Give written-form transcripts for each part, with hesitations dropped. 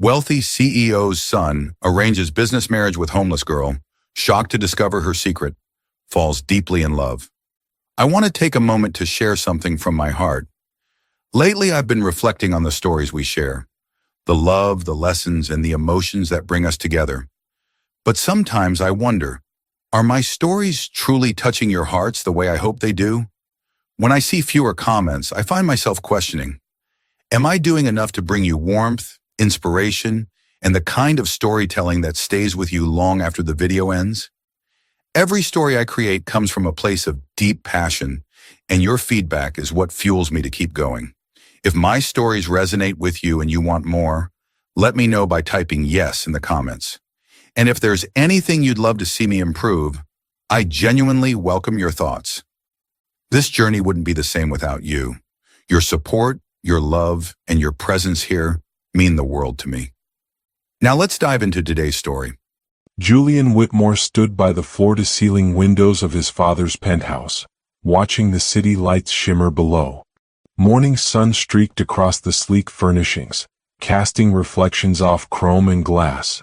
Wealthy CEO's son arranges business marriage with homeless girl, shocked to discover her secret, falls deeply in love. I want to take a moment to share something from my heart. Lately, I've been reflecting on the stories we share, the love, the lessons, and the emotions that bring us together. But sometimes I wonder, are my stories truly touching your hearts the way I hope they do? When I see fewer comments, I find myself questioning, am I doing enough to bring you warmth, inspiration, and the kind of storytelling that stays with you long after the video ends? Every story I create comes from a place of deep passion, and your feedback is what fuels me to keep going. If my stories resonate with you and you want more, let me know by typing yes in the comments. And if there's anything you'd love to see me improve, I genuinely welcome your thoughts. This journey wouldn't be the same without you. Your support, your love, and your presence here mean the world to me. Now let's dive into today's story. Julian Whitmore stood by the floor-to-ceiling windows of his father's penthouse, watching the city lights shimmer below. Morning sun streaked across the sleek furnishings, casting reflections off chrome and glass.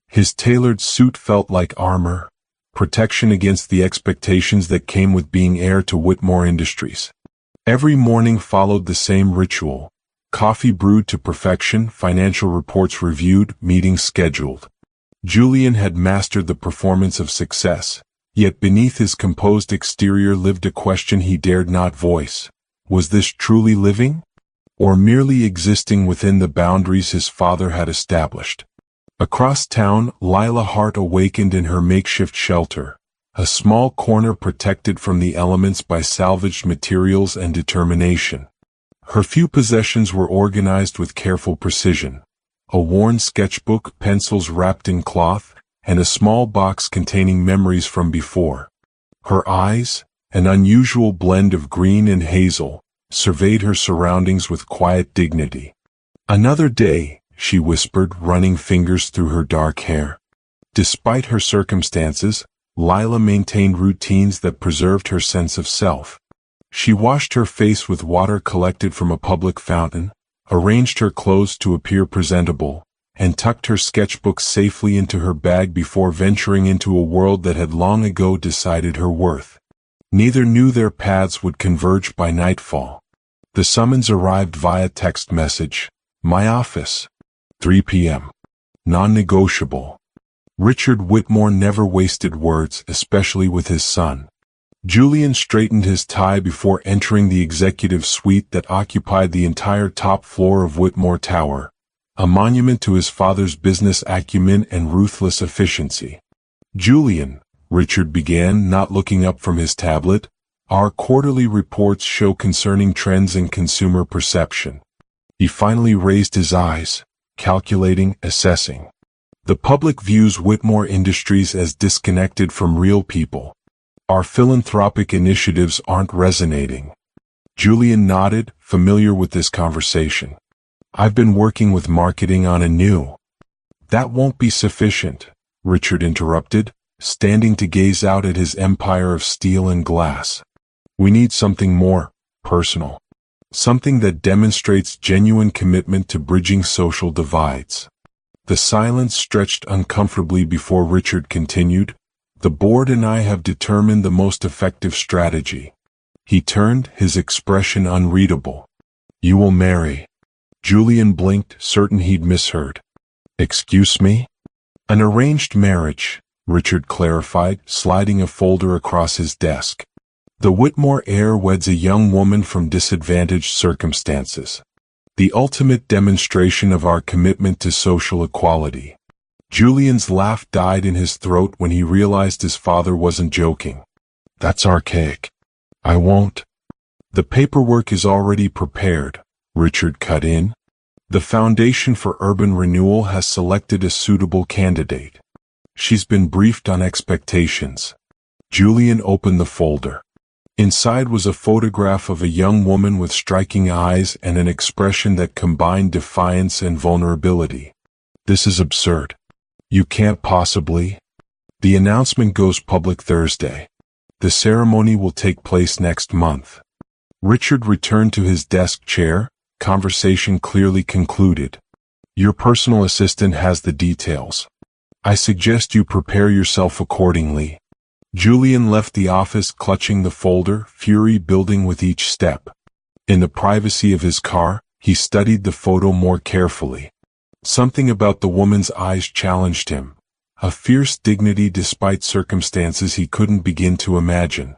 His tailored suit felt like armor, protection against the expectations that came with being heir to Whitmore Industries. Every morning followed the same ritual: coffee brewed to perfection, financial reports reviewed, meetings scheduled. Julian had mastered the performance of success, yet beneath his composed exterior lived a question he dared not voice. Was this truly living, or merely existing within the boundaries his father had established? Across town, Lila Hart awakened in her makeshift shelter, a small corner protected from the elements by salvaged materials and determination. Her few possessions were organized with careful precision: a worn sketchbook, pencils wrapped in cloth, and a small box containing memories from before. Her eyes, an unusual blend of green and hazel, surveyed her surroundings with quiet dignity. "Another day," she whispered, running fingers through her dark hair. Despite her circumstances, Lila maintained routines that preserved her sense of self. She washed her face with water collected from a public fountain, arranged her clothes to appear presentable, and tucked her sketchbook safely into her bag before venturing into a world that had long ago decided her worth. Neither knew their paths would converge by nightfall. The summons arrived via text message: "My office, 3 p.m. Non-negotiable." Richard Whitmore never wasted words, especially with his son. Julian straightened his tie before entering the executive suite that occupied the entire top floor of Whitmore Tower, a monument to his father's business acumen and ruthless efficiency. "Julian," Richard began, not looking up from his tablet, "our quarterly reports show concerning trends in consumer perception." He finally raised his eyes, calculating, assessing. "The public views Whitmore Industries as disconnected from real people. Our philanthropic initiatives aren't resonating." Julian nodded, familiar with this conversation. "I've been working with marketing on a new—" "That won't be sufficient," Richard interrupted, standing to gaze out at his empire of steel and glass. "We need something more personal. Something that demonstrates genuine commitment to bridging social divides." The silence stretched uncomfortably before Richard continued, "The board and I have determined the most effective strategy." He turned, his expression unreadable. "You will marry." Julian blinked, certain he'd misheard. "Excuse me?" "An arranged marriage," Richard clarified, sliding a folder across his desk. "The Whitmore heir weds a young woman from disadvantaged circumstances. The ultimate demonstration of our commitment to social equality." Julian's laugh died in his throat when he realized his father wasn't joking. "That's archaic. I won't." "The paperwork is already prepared," Richard cut in. "The Foundation for Urban Renewal has selected a suitable candidate. She's been briefed on expectations." Julian opened the folder. Inside was a photograph of a young woman with striking eyes and an expression that combined defiance and vulnerability. "This is absurd. You can't possibly." "The announcement goes public Thursday. The ceremony will take place next month." Richard returned to his desk chair, conversation clearly concluded. Your personal assistant has the details. I suggest you prepare yourself accordingly. Julian left the office clutching the folder, fury building with each step. In the privacy of his car, he studied the photo more carefully. Something about the woman's eyes challenged him. A fierce dignity despite circumstances he couldn't begin to imagine.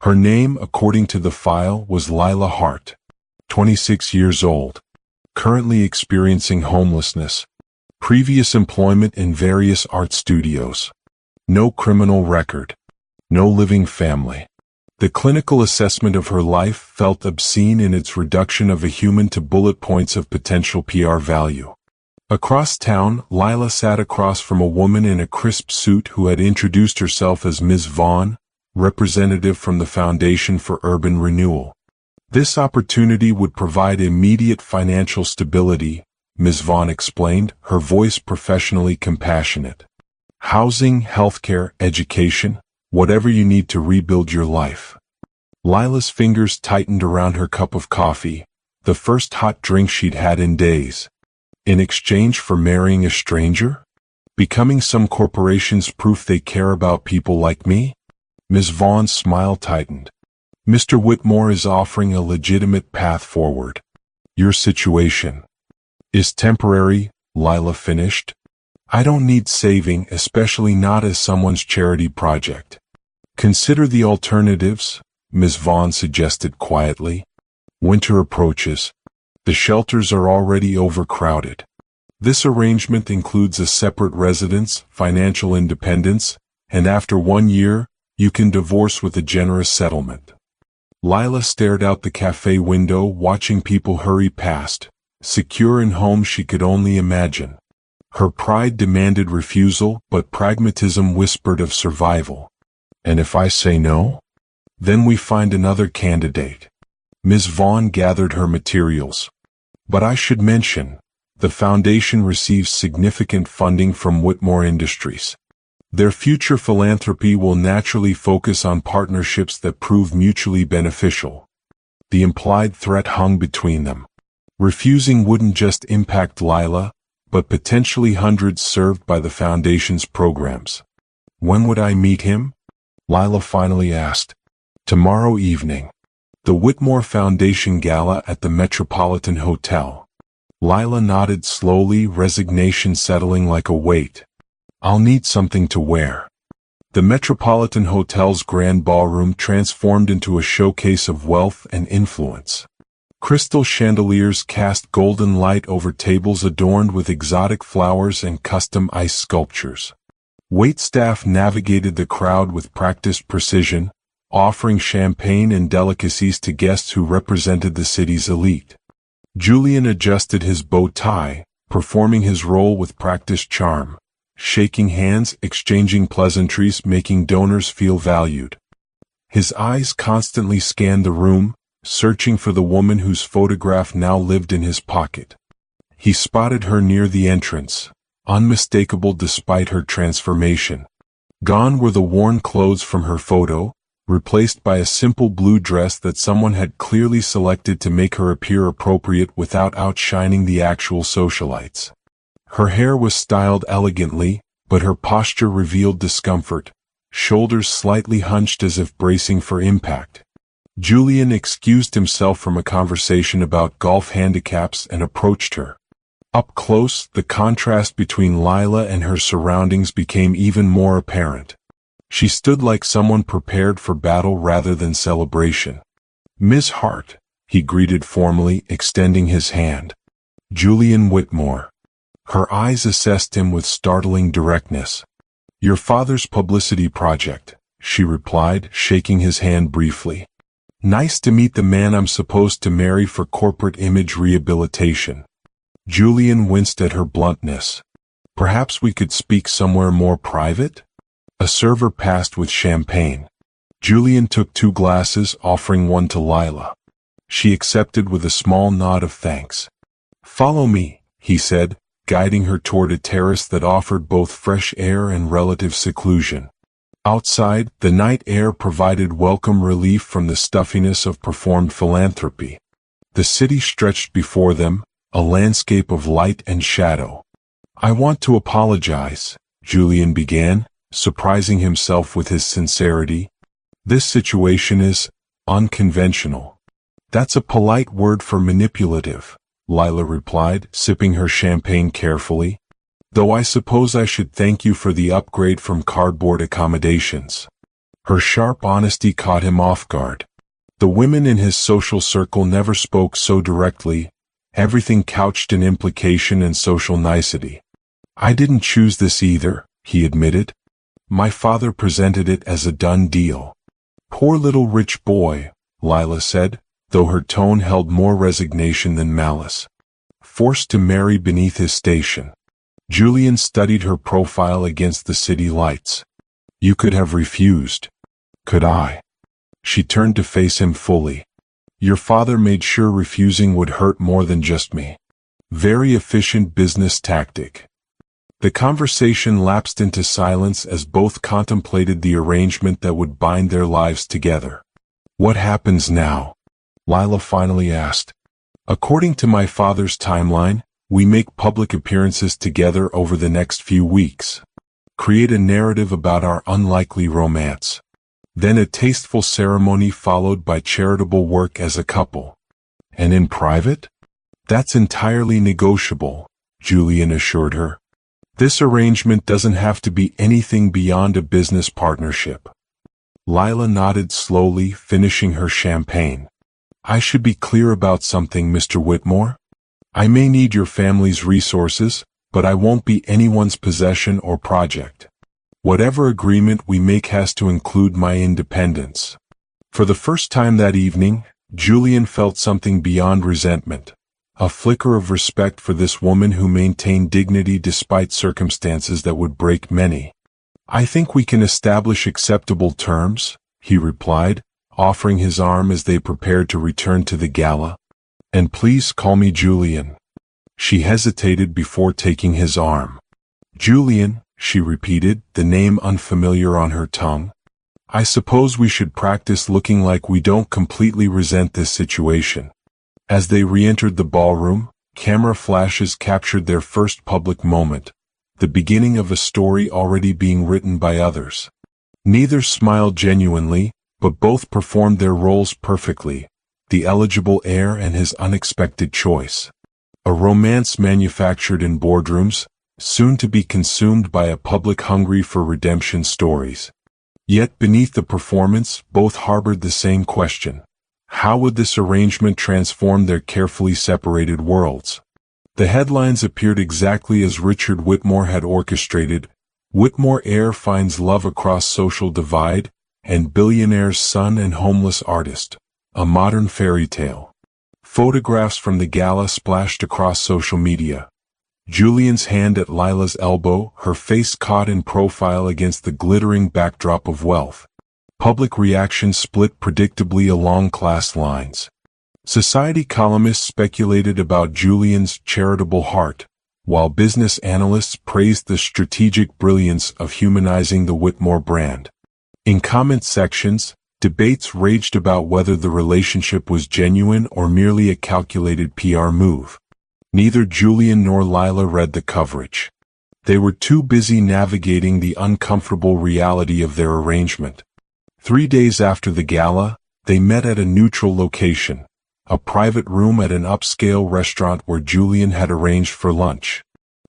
Her name, according to the file, was Lila Hart, 26 years old, currently experiencing homelessness. Previous employment in various art studios. No criminal record. No living family. The clinical assessment of her life felt obscene in its reduction of a human to bullet points of potential PR value. Across town, Lila sat across from a woman in a crisp suit who had introduced herself as Ms. Vaughn, representative from the Foundation for Urban Renewal. This opportunity would provide immediate financial stability, Ms. Vaughn explained, her voice professionally compassionate. Housing, healthcare, education, whatever you need to rebuild your life. Lila's fingers tightened around her cup of coffee, the first hot drink she'd had in days. In exchange for marrying a stranger? Becoming some corporation's proof they care about people like me? Ms. Vaughn's smile tightened. Mr. Whitmore is offering a legitimate path forward. Your situation is temporary, Lila finished. I don't need saving, especially not as someone's charity project. Consider the alternatives, Ms. Vaughn suggested quietly. Winter approaches. The shelters are already overcrowded. This arrangement includes a separate residence, financial independence, and after 1 year, you can divorce with a generous settlement. Lila stared out the cafe window, watching people hurry past, secure in homes she could only imagine. Her pride demanded refusal, but pragmatism whispered of survival. And if I say no? Then we find another candidate. Ms. Vaughn gathered her materials. But I should mention, the foundation receives significant funding from Whitmore Industries. Their future philanthropy will naturally focus on partnerships that prove mutually beneficial. The implied threat hung between them. Refusing wouldn't just impact Lila, but potentially hundreds served by the Foundation's programs. When would I meet him? Lila finally asked. Tomorrow evening. The Whitmore Foundation Gala at the Metropolitan Hotel. Lila nodded slowly, resignation settling like a weight. I'll need something to wear. The Metropolitan Hotel's grand ballroom transformed into a showcase of wealth and influence. Crystal chandeliers cast golden light over tables adorned with exotic flowers and custom ice sculptures. Waitstaff navigated the crowd with practiced precision, offering champagne and delicacies to guests who represented the city's elite. Julian adjusted his bow tie, performing his role with practiced charm, shaking hands, exchanging pleasantries, making donors feel valued. His eyes constantly scanned the room, searching for the woman whose photograph now lived in his pocket. He spotted her near the entrance, unmistakable despite her transformation. Gone were the worn clothes from her photo, replaced by a simple blue dress that someone had clearly selected to make her appear appropriate without outshining the actual socialites. Her hair was styled elegantly, but her posture revealed discomfort, shoulders slightly hunched as if bracing for impact. Julian excused himself from a conversation about golf handicaps and approached her. Up close, the contrast between Lila and her surroundings became even more apparent. She stood like someone prepared for battle rather than celebration. Ms. Hart, he greeted formally, extending his hand. Julian Whitmore. Her eyes assessed him with startling directness. Your father's publicity project, she replied, shaking his hand briefly. Nice to meet the man I'm supposed to marry for corporate image rehabilitation. Julian winced at her bluntness. Perhaps we could speak somewhere more private? A server passed with champagne. Julian took 2 glasses, offering one to Lila. She accepted with a small nod of thanks. Follow me, he said, guiding her toward a terrace that offered both fresh air and relative seclusion. Outside, the night air provided welcome relief from the stuffiness of performed philanthropy. The city stretched before them, a landscape of light and shadow. "I want to apologize," Julian began, surprising himself with his sincerity. "This situation is unconventional." "That's a polite word for manipulative," Lila replied, sipping her champagne carefully. "Though I suppose I should thank you for the upgrade from cardboard accommodations." Her sharp honesty caught him off guard. The women in his social circle never spoke so directly, everything couched in implication and social nicety. "I didn't choose this either," he admitted. "My father presented it as a done deal." "Poor little rich boy," Lila said, though her tone held more resignation than malice. "Forced to marry beneath his station." Julian studied her profile against the city lights. "You could have refused." "Could I?" She turned to face him fully. "Your father made sure refusing would hurt more than just me." Very efficient business tactic. The conversation lapsed into silence as both contemplated the arrangement that would bind their lives together. "What happens now?" Lila finally asked. "According to my father's timeline, we make public appearances together over the next few weeks. Create a narrative about our unlikely romance. Then a tasteful ceremony followed by charitable work as a couple." "And in private?" "That's entirely negotiable," Julian assured her. "This arrangement doesn't have to be anything beyond a business partnership." Lila nodded slowly, finishing her champagne. "I should be clear about something, Mr. Whitmore. I may need your family's resources, but I won't be anyone's possession or project. Whatever agreement we make has to include my independence." For the first time that evening, Julian felt something beyond resentment, a flicker of respect for this woman who maintained dignity despite circumstances that would break many. "I think we can establish acceptable terms," he replied, offering his arm as they prepared to return to the gala. "And please call me Julian." She hesitated before taking his arm. "Julian," she repeated, the name unfamiliar on her tongue. "I suppose we should practice looking like we don't completely resent this situation." As they re-entered the ballroom, camera flashes captured their first public moment, the beginning of a story already being written by others. Neither smiled genuinely, but both performed their roles perfectly, the eligible heir and his unexpected choice. A romance manufactured in boardrooms, soon to be consumed by a public hungry for redemption stories. Yet beneath the performance, both harbored the same question. How would this arrangement transform their carefully separated worlds? The headlines appeared exactly as Richard Whitmore had orchestrated. "Whitmore heir finds love across social divide," and "Billionaire's son and homeless artist. A modern fairy tale." Photographs from the gala splashed across social media. Julian's hand at Lila's elbow, her face caught in profile against the glittering backdrop of wealth. Public reaction split predictably along class lines. Society columnists speculated about Julian's charitable heart, while business analysts praised the strategic brilliance of humanizing the Whitmore brand. In comment sections, debates raged about whether the relationship was genuine or merely a calculated PR move. Neither Julian nor Lila read the coverage. They were too busy navigating the uncomfortable reality of their arrangement. 3 days after the gala, they met at a neutral location, a private room at an upscale restaurant where Julian had arranged for lunch.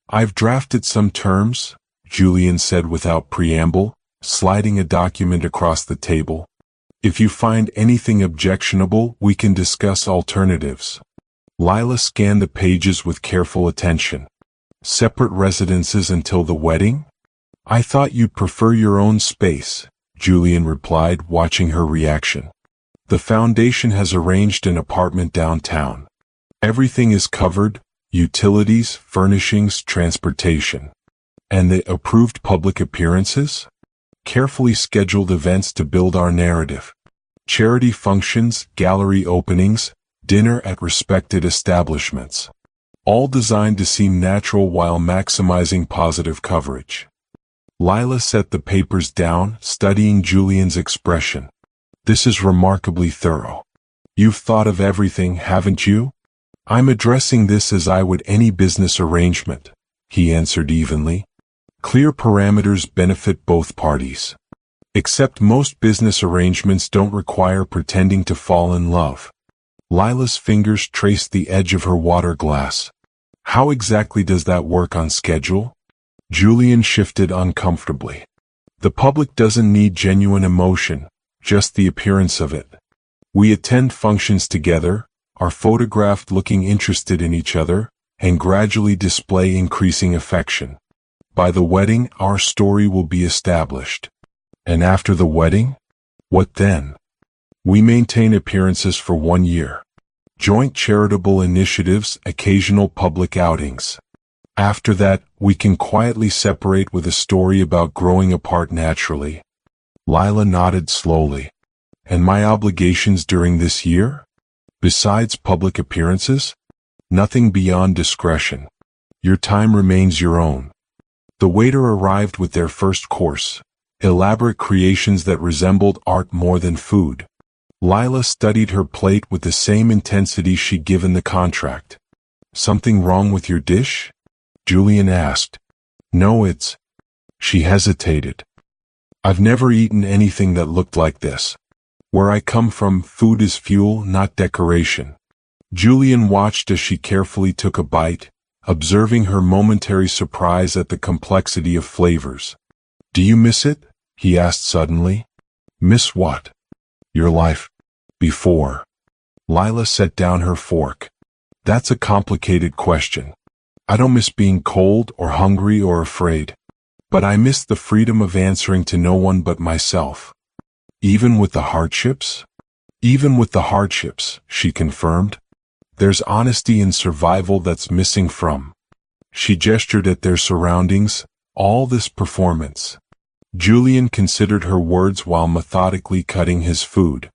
"I've drafted some terms," Julian said without preamble, sliding a document across the table. "If you find anything objectionable, we can discuss alternatives." Lila scanned the pages with careful attention. "Separate residences until the wedding? I thought you'd prefer your own space," Julian replied, watching her reaction. "The foundation has arranged an apartment downtown. Everything is covered, utilities, furnishings, transportation. And the approved public appearances? Carefully scheduled events to build our narrative. Charity functions, gallery openings, dinner at respected establishments. All designed to seem natural while maximizing positive coverage." Lila set the papers down, studying Julian's expression. "This is remarkably thorough. You've thought of everything, haven't you?" I'm addressing this as I would any business arrangement, he answered evenly. Clear parameters benefit both parties. Except most business arrangements don't require pretending to fall in love. Lila's fingers traced the edge of her water glass. How exactly does that work on schedule? Julian shifted uncomfortably. The public doesn't need genuine emotion, just the appearance of it. We attend functions together, are photographed looking interested in each other, and gradually display increasing affection. By the wedding, our story will be established. And after the wedding? What then? We maintain appearances for 1 year. Joint charitable initiatives, occasional public outings. After that, we can quietly separate with a story about growing apart naturally. Lila nodded slowly. And my obligations during this year? Besides public appearances? Nothing beyond discretion. Your time remains your own. The waiter arrived with their first course, elaborate creations that resembled art more than food. Lila studied her plate with the same intensity she'd given the contract. Something wrong with your dish? Julian asked. No, it's... She hesitated. I've never eaten anything that looked like this. Where I come from, food is fuel, not decoration. Julian watched as she carefully took a bite, observing her momentary surprise at the complexity of flavors. Do you miss it? He asked suddenly. Miss what? Your life. Before. Lila set down her fork. That's a complicated question. I don't miss being cold or hungry or afraid. But I miss the freedom of answering to no one but myself. Even with the hardships? Even with the hardships, she confirmed. There's honesty in survival that's missing from. She gestured at their surroundings, all this performance. Julian considered her words while methodically cutting his food.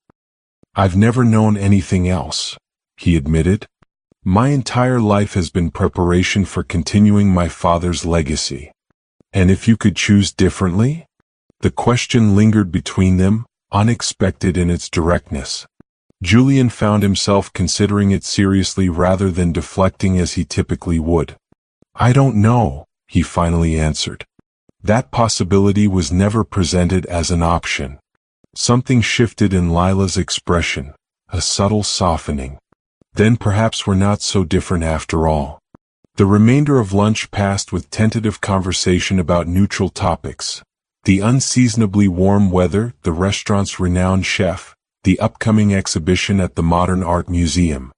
I've never known anything else, he admitted. My entire life has been preparation for continuing my father's legacy. And if you could choose differently? The question lingered between them, unexpected in its directness. Julian found himself considering it seriously rather than deflecting as he typically would. I don't know, he finally answered. That possibility was never presented as an option. Something shifted in Lila's expression, a subtle softening. Then perhaps we're not so different after all. The remainder of lunch passed with tentative conversation about neutral topics. The unseasonably warm weather, the restaurant's renowned chef, the upcoming exhibition at the Modern Art Museum.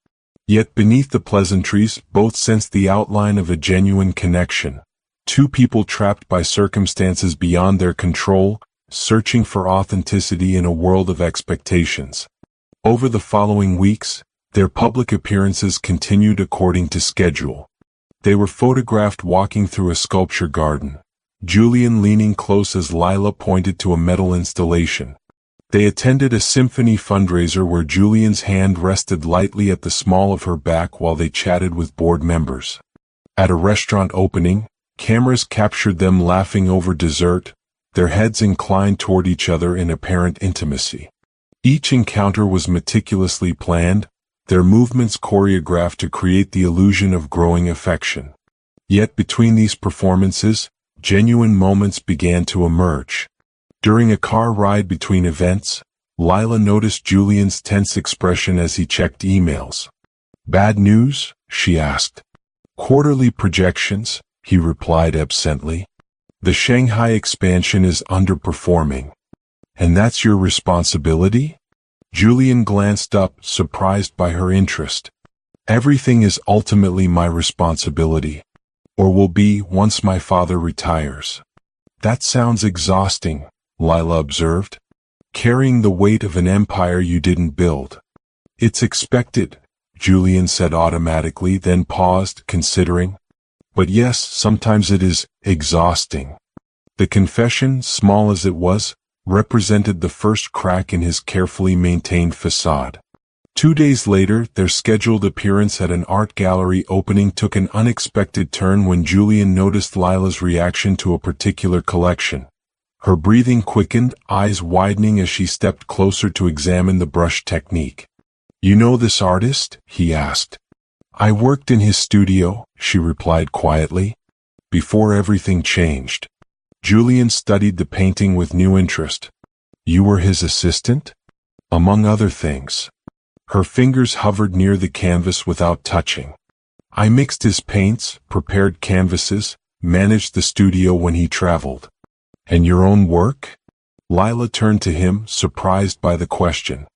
Yet beneath the pleasantries, both sensed the outline of a genuine connection. Two people trapped by circumstances beyond their control, searching for authenticity in a world of expectations. Over the following weeks, their public appearances continued according to schedule. They were photographed walking through a sculpture garden, Julian leaning close as Lila pointed to a metal installation. They attended a symphony fundraiser where Julian's hand rested lightly at the small of her back while they chatted with board members. At a restaurant opening, cameras captured them laughing over dessert, their heads inclined toward each other in apparent intimacy. Each encounter was meticulously planned, their movements choreographed to create the illusion of growing affection. Yet between these performances, genuine moments began to emerge. During a car ride between events, Lila noticed Julian's tense expression as he checked emails. Bad news? She asked. Quarterly projections, he replied absently. The Shanghai expansion is underperforming. And that's your responsibility? Julian glanced up, surprised by her interest. Everything is ultimately my responsibility. Or will be once my father retires. That sounds exhausting, Lila observed. Carrying the weight of an empire you didn't build. It's expected, Julian said automatically, then paused, considering. But yes, sometimes it is exhausting. The confession, small as it was, represented the first crack in his carefully maintained facade. 2 days later, their scheduled appearance at an art gallery opening took an unexpected turn when Julian noticed Lila's reaction to a particular collection. Her breathing quickened, eyes widening as she stepped closer to examine the brush technique. You know this artist? He asked. I worked in his studio, she replied quietly, before everything changed. Julian studied the painting with new interest. You were his assistant? Among other things. Her fingers hovered near the canvas without touching. I mixed his paints, prepared canvases, managed the studio when he traveled. And your own work? Lila turned to him, surprised by the question.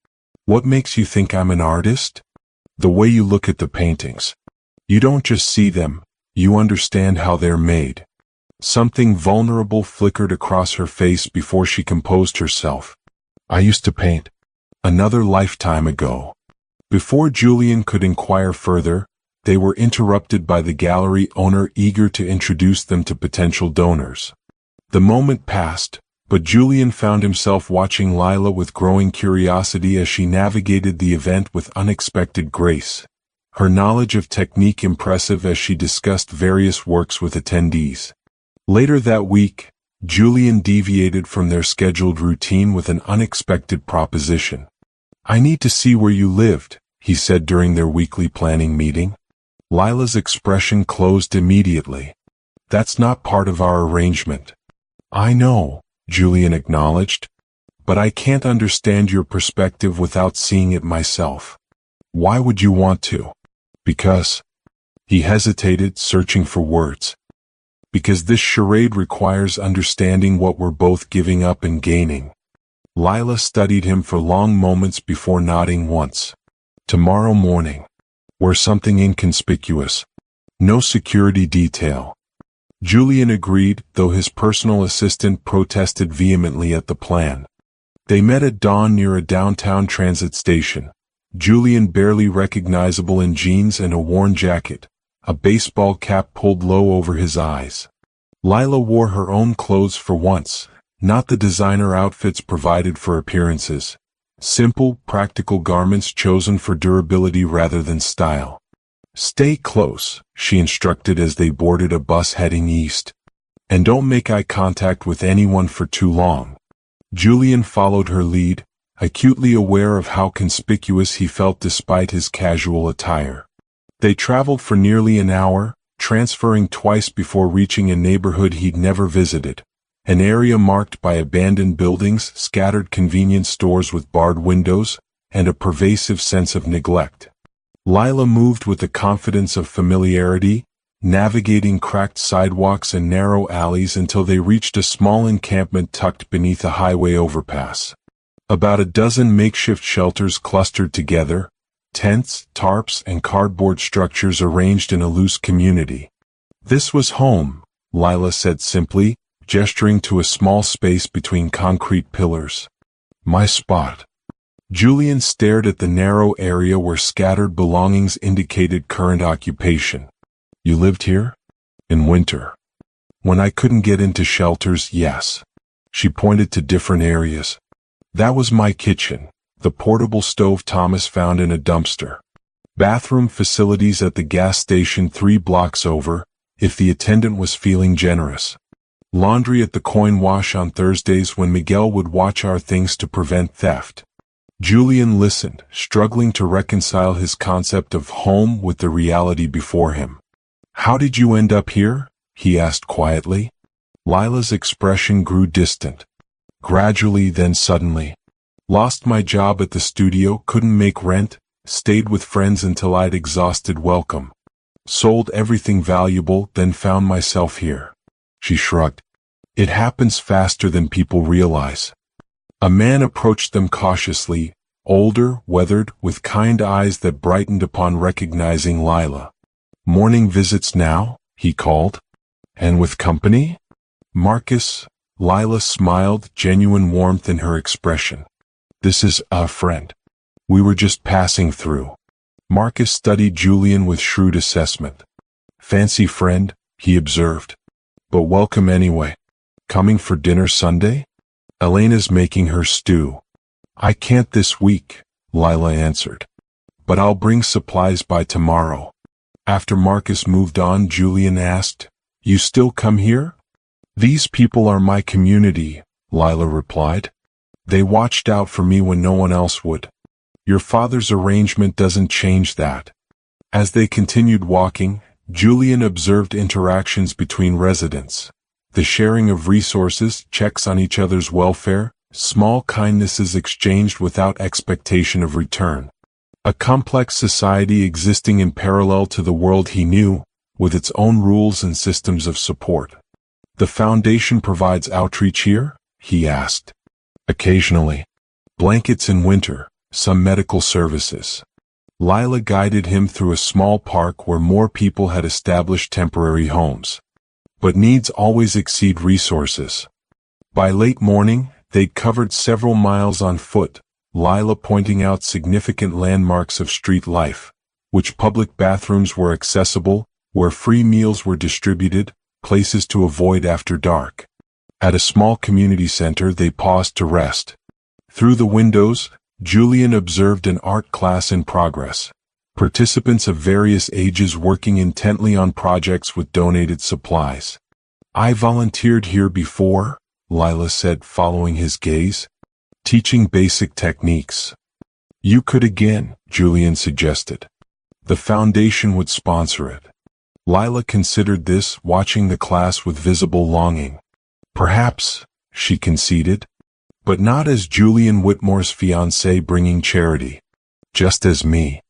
What makes you think I'm an artist? The way you look at the paintings. You don't just see them, you understand how they're made. Something vulnerable flickered across her face before she composed herself. I used to paint. Another lifetime ago. Before Julian could inquire further, they were interrupted by the gallery owner eager to introduce them to potential donors. The moment passed, but Julian found himself watching Lila with growing curiosity as she navigated the event with unexpected grace. Her knowledge of technique impressive as she discussed various works with attendees. Later that week, Julian deviated from their scheduled routine with an unexpected proposition. I need to see where you lived, he said during their weekly planning meeting. Lila's expression closed immediately. That's not part of our arrangement. I know, Julian acknowledged, but I can't understand your perspective without seeing it myself. Why would you want to? Because. He hesitated, searching for words. Because this charade requires understanding what we're both giving up and gaining. Lila studied him for long moments before nodding once. Tomorrow morning. Wear something inconspicuous. No security detail. Julian agreed, though his personal assistant protested vehemently at the plan. They met at dawn near a downtown transit station. Julian barely recognizable in jeans and a worn jacket, a baseball cap pulled low over his eyes. Lila wore her own clothes for once, not the designer outfits provided for appearances. Simple, practical garments chosen for durability rather than style. Stay close, she instructed as they boarded a bus heading east. And don't make eye contact with anyone for too long. Julian followed her lead, acutely aware of how conspicuous he felt despite his casual attire. They traveled for nearly an hour, transferring twice before reaching a neighborhood he'd never visited. An area marked by abandoned buildings, scattered convenience stores with barred windows, and a pervasive sense of neglect. Lila moved with the confidence of familiarity, navigating cracked sidewalks and narrow alleys until they reached a small encampment tucked beneath a highway overpass. About a dozen makeshift shelters clustered together, tents, tarps, and cardboard structures arranged in a loose community. This was home, Lila said simply, gesturing to a small space between concrete pillars. My spot. Julian stared at the narrow area where scattered belongings indicated current occupation. You lived here? In winter. When I couldn't get into shelters, yes. She pointed to different areas. That was my kitchen, the portable stove Thomas found in a dumpster. Bathroom facilities at the gas station 3 blocks over, if the attendant was feeling generous. Laundry at the coin wash on Thursdays when Miguel would watch our things to prevent theft. Julian listened, struggling to reconcile his concept of home with the reality before him. How did you end up here? He asked quietly. Lila's expression grew distant. Gradually, then suddenly. Lost my job at the studio, couldn't make rent, stayed with friends until I'd exhausted welcome. Sold everything valuable, then found myself here. She shrugged. It happens faster than people realize. A man approached them cautiously, older, weathered, with kind eyes that brightened upon recognizing Lila. Morning visits now? He called. And with company? Marcus. Lila smiled, genuine warmth in her expression. This is a friend. We were just passing through. Marcus studied Julian with shrewd assessment. Fancy friend, he observed. But welcome anyway. Coming for dinner Sunday? Elena's making her stew. I can't this week, Lila answered. But I'll bring supplies by tomorrow. After Marcus moved on, Julian asked, You still come here? These people are my community, Lila replied. They watched out for me when no one else would. Your father's arrangement doesn't change that. As they continued walking, Julian observed interactions between residents. The sharing of resources, checks on each other's welfare, small kindnesses exchanged without expectation of return. A complex society existing in parallel to the world he knew, with its own rules and systems of support. "The foundation provides outreach here?" he asked. "Occasionally. Blankets in winter, some medical services." Lila guided him through a small park where more people had established temporary homes. But needs always exceed resources. By late morning, they'd covered several miles on foot, Lila pointing out significant landmarks of street life, which public bathrooms were accessible, where free meals were distributed, places to avoid after dark. At a small community center they paused to rest. Through the windows, Julian observed an art class in progress. Participants of various ages working intently on projects with donated supplies. "I volunteered here before," Lila said, following his gaze. "Teaching basic techniques." "You could again," Julian suggested. The foundation would sponsor it. Lila considered this, watching the class with visible longing. "Perhaps," she conceded. "But not as Julian Whitmore's fiancée bringing charity. Just as me."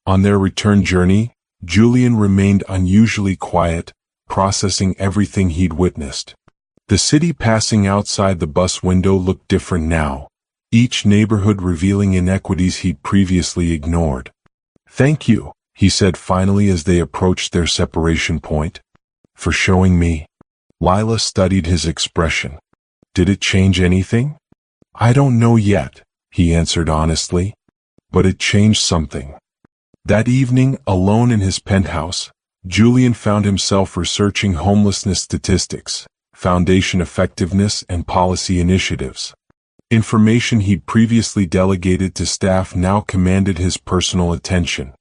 On their return journey, Julian remained unusually quiet, processing everything he'd witnessed. The city passing outside the bus window looked different now, each neighborhood revealing inequities he'd previously ignored. "Thank you," he said finally as they approached their separation point. "For showing me." Lila studied his expression. "Did it change anything?" "I don't know yet," he answered honestly. "But it changed something." That evening, alone in his penthouse, Julian found himself researching homelessness statistics, foundation effectiveness, and policy initiatives. Information he'd previously delegated to staff now commanded his personal attention.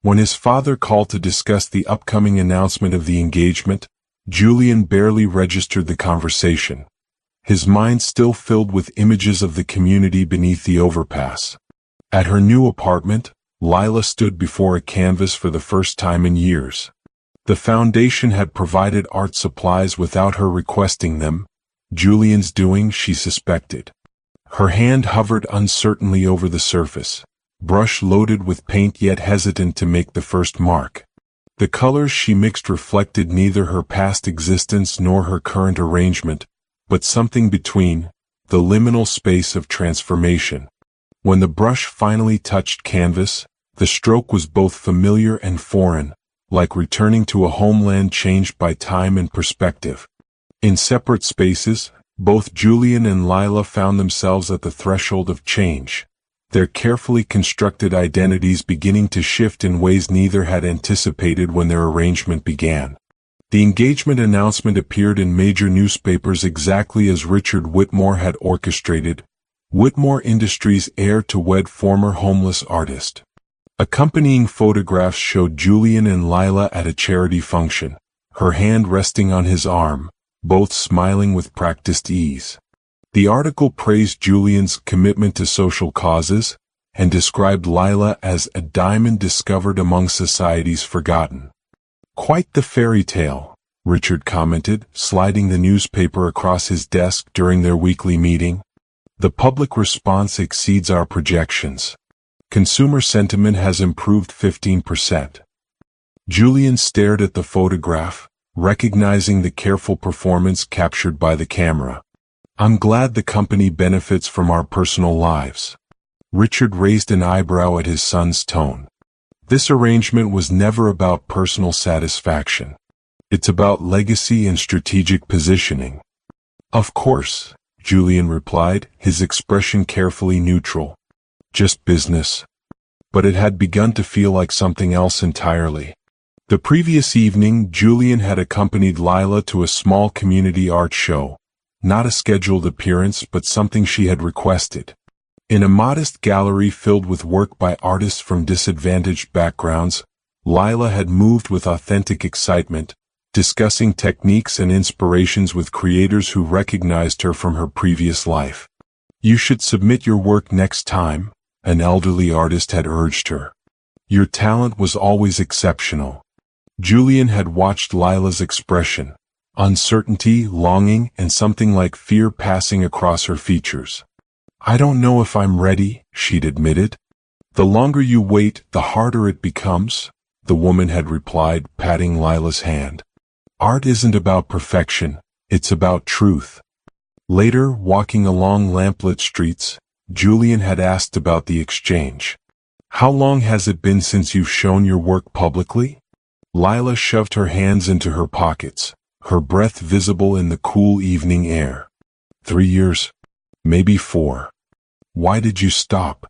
When his father called to discuss the upcoming announcement of the engagement, Julian barely registered the conversation, his mind still filled with images of the community beneath the overpass. At her new apartment, Lila stood before a canvas for the first time in years. The foundation had provided art supplies without her requesting them, Julian's doing, she suspected. Her hand hovered uncertainly over the surface, brush loaded with paint yet hesitant to make the first mark. The colors she mixed reflected neither her past existence nor her current arrangement, but something between, the liminal space of transformation. When the brush finally touched canvas, the stroke was both familiar and foreign, like returning to a homeland changed by time and perspective. In separate spaces, both Julian and Lila found themselves at the threshold of change, their carefully constructed identities beginning to shift in ways neither had anticipated when their arrangement began. The engagement announcement appeared in major newspapers exactly as Richard Whitmore had orchestrated, Whitmore Industries heir to wed former homeless artist. Accompanying photographs showed Julian and Lila at a charity function, her hand resting on his arm, both smiling with practiced ease. The article praised Julian's commitment to social causes and described Lila as a diamond discovered among society's forgotten. "Quite the fairy tale," Richard commented, sliding the newspaper across his desk during their weekly meeting. "The public response exceeds our projections. Consumer sentiment has improved 15%. Julian stared at the photograph, recognizing the careful performance captured by the camera. "I'm glad the company benefits from our personal lives." Richard raised an eyebrow at his son's tone. "This arrangement was never about personal satisfaction. It's about legacy and strategic positioning." "Of course," Julian replied, his expression carefully neutral. "Just business." But it had begun to feel like something else entirely. The previous evening, Julian had accompanied Lila to a small community art show, not a scheduled appearance but something she had requested. In a modest gallery filled with work by artists from disadvantaged backgrounds, Lila had moved with authentic excitement, discussing techniques and inspirations with creators who recognized her from her previous life. "You should submit your work next time," an elderly artist had urged her. Your talent was always exceptional. Julian had watched Lila's expression, uncertainty, longing, and something like fear passing across her features. I don't know if I'm ready, she'd admitted. The longer you wait, the harder it becomes, the woman had replied, patting Lila's hand. Art isn't about perfection, it's about truth. Later, walking along lamplit streets, Julian had asked about the exchange. How long has it been since you've shown your work publicly? Lila shoved her hands into her pockets, her breath visible in the cool evening air. 3 years. Maybe 4. Why did you stop?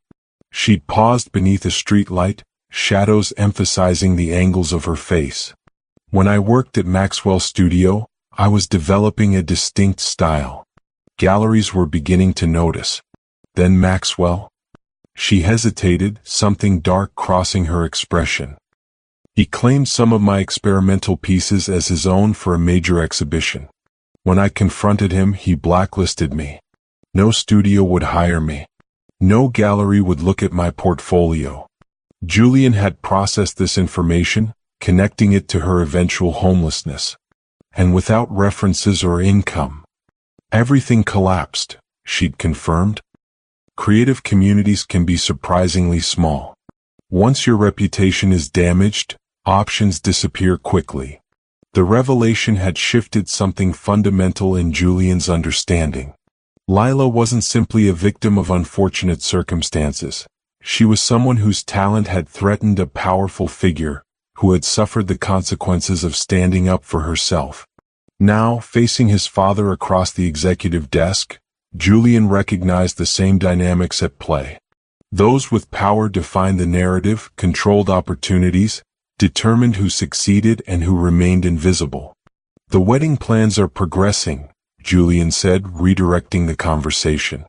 She'd paused beneath a streetlight, shadows emphasizing the angles of her face. When I worked at Maxwell's studio, I was developing a distinct style. Galleries were beginning to notice. Then Maxwell? She hesitated, something dark crossing her expression. He claimed some of my experimental pieces as his own for a major exhibition. When I confronted him, he blacklisted me. No studio would hire me. No gallery would look at my portfolio. Julian had processed this information, connecting it to her eventual homelessness. And without references or income. Everything collapsed, she'd confirmed. Creative communities can be surprisingly small. Once your reputation is damaged, options disappear quickly. The revelation had shifted something fundamental in Julian's understanding. Lila wasn't simply a victim of unfortunate circumstances. She was someone whose talent had threatened a powerful figure, who had suffered the consequences of standing up for herself. Now, facing his father across the executive desk, Julian recognized the same dynamics at play. Those with power defined the narrative, controlled opportunities, determined who succeeded and who remained invisible. The wedding plans are progressing, Julian said, redirecting the conversation.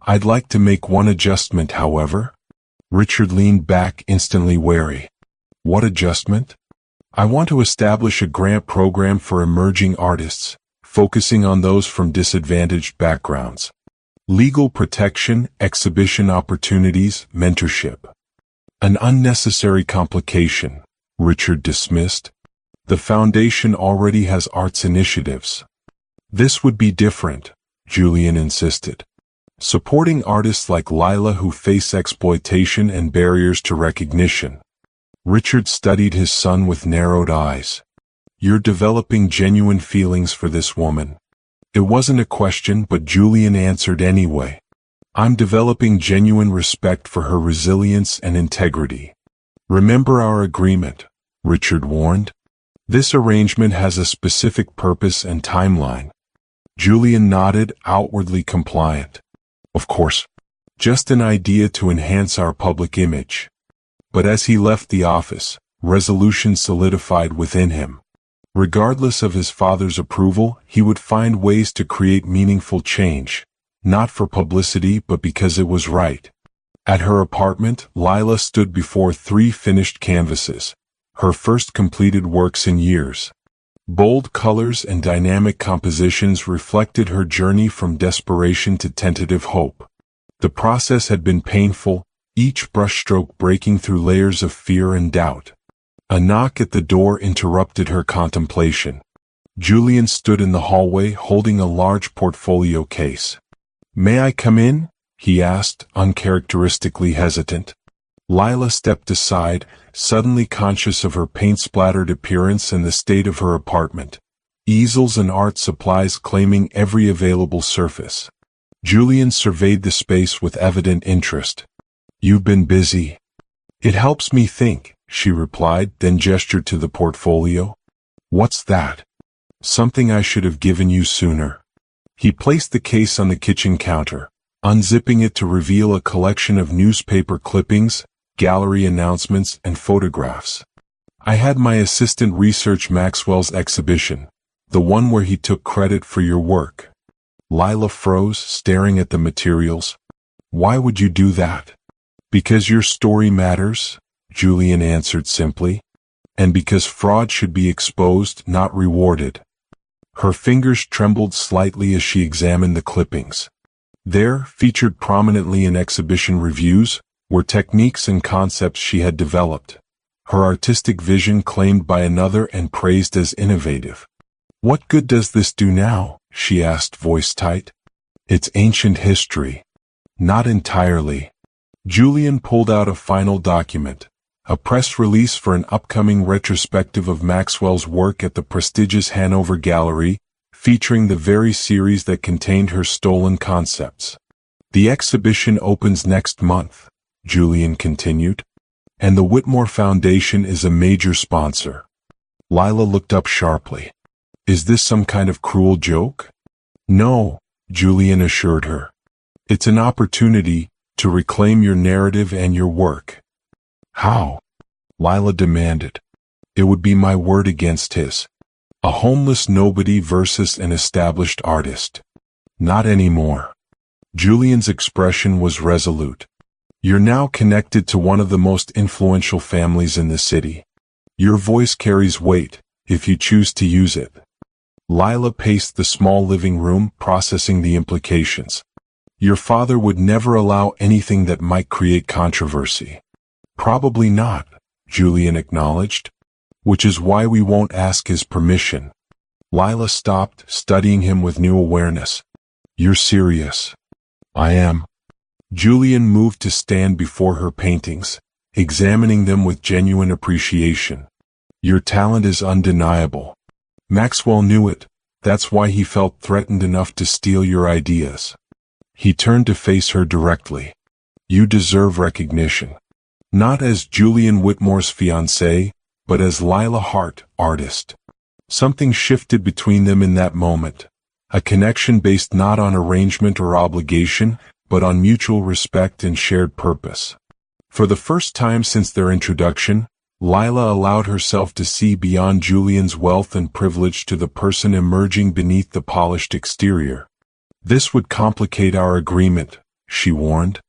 I'd like to make one adjustment, however. Richard leaned back, instantly wary. What adjustment? I want to establish a grant program for emerging artists, focusing on those from disadvantaged backgrounds. Legal protection, exhibition opportunities, mentorship. An unnecessary complication, Richard dismissed. The foundation already has arts initiatives. This would be different, Julian insisted. Supporting artists like Lila who face exploitation and barriers to recognition. Richard studied his son with narrowed eyes. You're developing genuine feelings for this woman. It wasn't a question, but Julian answered anyway. I'm developing genuine respect for her resilience and integrity. Remember our agreement, Richard warned. This arrangement has a specific purpose and timeline. Julian nodded, outwardly compliant. Of course. Just an idea to enhance our public image. But as he left the office, resolution solidified within him. Regardless of his father's approval, he would find ways to create meaningful change, not for publicity but because it was right. At her apartment, Lila stood before 3 finished canvases, her first completed works in years. Bold colors and dynamic compositions reflected her journey from desperation to tentative hope. The process had been painful, each brushstroke breaking through layers of fear and doubt. A knock at the door interrupted her contemplation. Julian stood in the hallway holding a large portfolio case. May I come in? He asked, uncharacteristically hesitant. Lila stepped aside, suddenly conscious of her paint-splattered appearance and the state of her apartment. Easels and art supplies claiming every available surface. Julian surveyed the space with evident interest. You've been busy. It helps me think, she replied, then gestured to the portfolio. What's that? Something I should have given you sooner. He placed the case on the kitchen counter, unzipping it to reveal a collection of newspaper clippings, gallery announcements, and photographs. I had my assistant research Maxwell's exhibition, the one where he took credit for your work. Lila froze, staring at the materials. Why would you do that? Because your story matters, Julian answered simply. And because fraud should be exposed, not rewarded. Her fingers trembled slightly as she examined the clippings. There, featured prominently in exhibition reviews, were techniques and concepts she had developed, her artistic vision claimed by another and praised as innovative. "What good does this do now?" she asked, voice tight. "It's ancient history." "Not entirely." Julian pulled out a final document, a press release for an upcoming retrospective of Maxwell's work at the prestigious Hanover Gallery, featuring the very series that contained her stolen concepts. "The exhibition opens next month," Julian continued, "and the Whitmore Foundation is a major sponsor." Lila looked up sharply. "Is this some kind of cruel joke?" "No," Julian assured her. "It's an opportunity to reclaim your narrative and your work." "How?" Lila demanded. "It would be my word against his. A homeless nobody versus an established artist." "Not anymore." Julian's expression was resolute. "You're now connected to one of the most influential families in the city. Your voice carries weight, if you choose to use it." Lila paced the small living room, processing the implications. "Your father would never allow anything that might create controversy." "Probably not," Julian acknowledged. "Which is why we won't ask his permission." Lila stopped, studying him with new awareness. "You're serious?" "I am." Julian moved to stand before her paintings, examining them with genuine appreciation. "Your talent is undeniable. Maxwell knew it. That's why he felt threatened enough to steal your ideas." He turned to face her directly. "You deserve recognition. Not as Julian Whitmore's fiancée, but as Lila Hart, artist." Something shifted between them in that moment, a connection based not on arrangement or obligation, but on mutual respect and shared purpose. For the first time since their introduction, Lila allowed herself to see beyond Julian's wealth and privilege to the person emerging beneath the polished exterior. "This would complicate our agreement," she warned.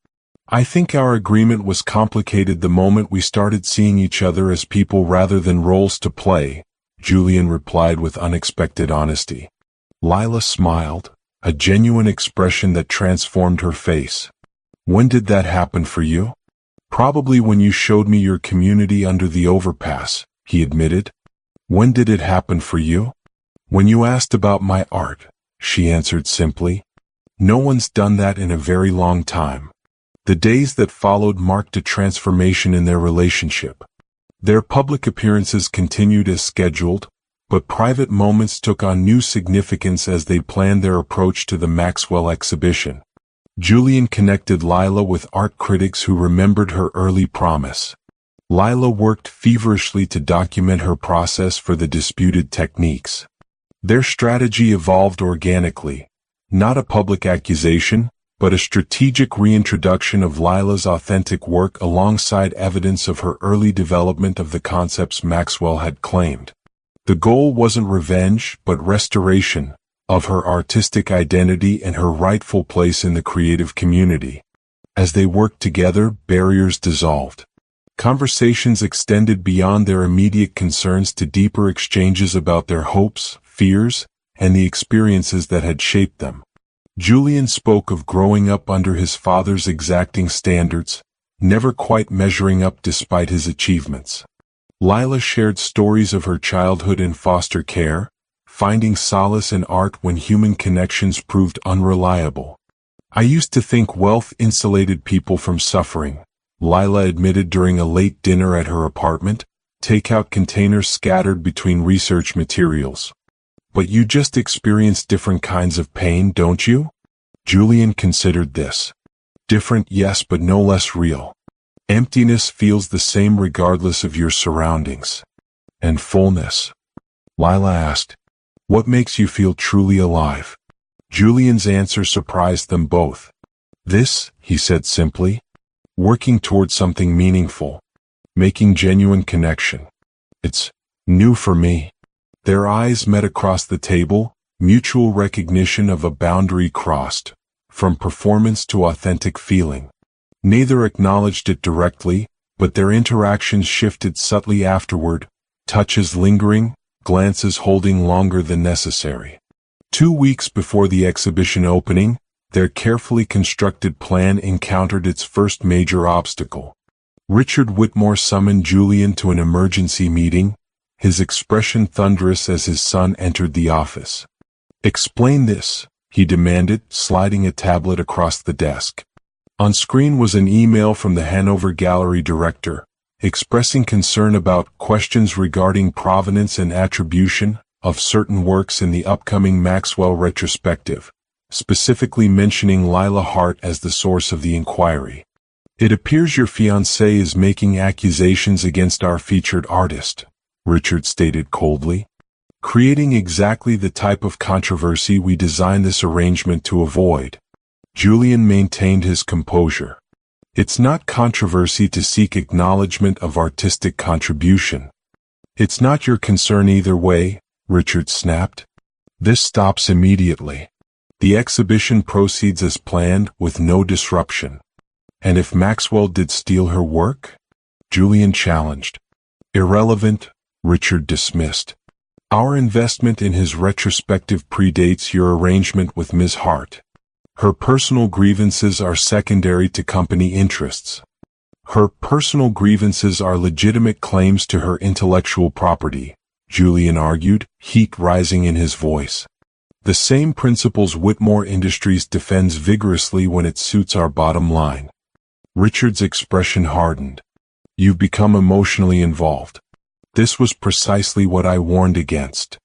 "I think our agreement was complicated the moment we started seeing each other as people rather than roles to play," Julian replied with unexpected honesty. Lila smiled, a genuine expression that transformed her face. "When did that happen for you?" "Probably when you showed me your community under the overpass," he admitted. "When did it happen for you?" "When you asked about my art," she answered simply. "No one's done that in a very long time." The days that followed marked a transformation in their relationship. Their public appearances continued as scheduled, but private moments took on new significance as they planned their approach to the Maxwell exhibition. Julian connected Lila with art critics who remembered her early promise. Lila worked feverishly to document her process for the disputed techniques. Their strategy evolved organically, not a public accusation, but a strategic reintroduction of Lila's authentic work alongside evidence of her early development of the concepts Maxwell had claimed. The goal wasn't revenge, but restoration of her artistic identity and her rightful place in the creative community. As they worked together, barriers dissolved. Conversations extended beyond their immediate concerns to deeper exchanges about their hopes, fears, and the experiences that had shaped them. Julian spoke of growing up under his father's exacting standards, never quite measuring up despite his achievements. Lila shared stories of her childhood in foster care, finding solace in art when human connections proved unreliable. "I used to think wealth insulated people from suffering," Lila admitted during a late dinner at her apartment, takeout containers scattered between research materials. "But you just experience different kinds of pain, don't you?" Julian considered this. "Different, yes, but no less real. Emptiness feels the same regardless of your surroundings." "And fullness?" Lila asked. "What makes you feel truly alive?" Julian's answer surprised them both. "This," he said simply, "working towards something meaningful, making genuine connection. It's new for me." Their eyes met across the table, mutual recognition of a boundary crossed, from performance to authentic feeling. Neither acknowledged it directly, but their interactions shifted subtly afterward, touches lingering, glances holding longer than necessary. 2 weeks before the exhibition opening, their carefully constructed plan encountered its first major obstacle. Richard Whitmore summoned Julian to an emergency meeting, his expression thunderous as his son entered the office. "Explain this," he demanded, sliding a tablet across the desk. On screen was an email from the Hanover Gallery director, expressing concern about questions regarding provenance and attribution of certain works in the upcoming Maxwell retrospective, specifically mentioning Lila Hart as the source of the inquiry. "It appears your fiancé is making accusations against our featured artist," Richard stated coldly, "creating exactly the type of controversy we designed this arrangement to avoid." Julian maintained his composure. "It's not controversy to seek acknowledgement of artistic contribution. It's not your concern either way," Richard snapped. "This stops immediately. The exhibition proceeds as planned with no disruption." "And if Maxwell did steal her work?" Julian challenged. "Irrelevant," Richard dismissed. "Our investment in his retrospective predates your arrangement with Ms. Hart. Her personal grievances are secondary to company interests. Her personal grievances are legitimate claims to her intellectual property," Julian argued, heat rising in his voice. "The same principles Whitmore Industries defends vigorously when it suits our bottom line." Richard's expression hardened. "You've become emotionally involved. This was precisely what I warned against."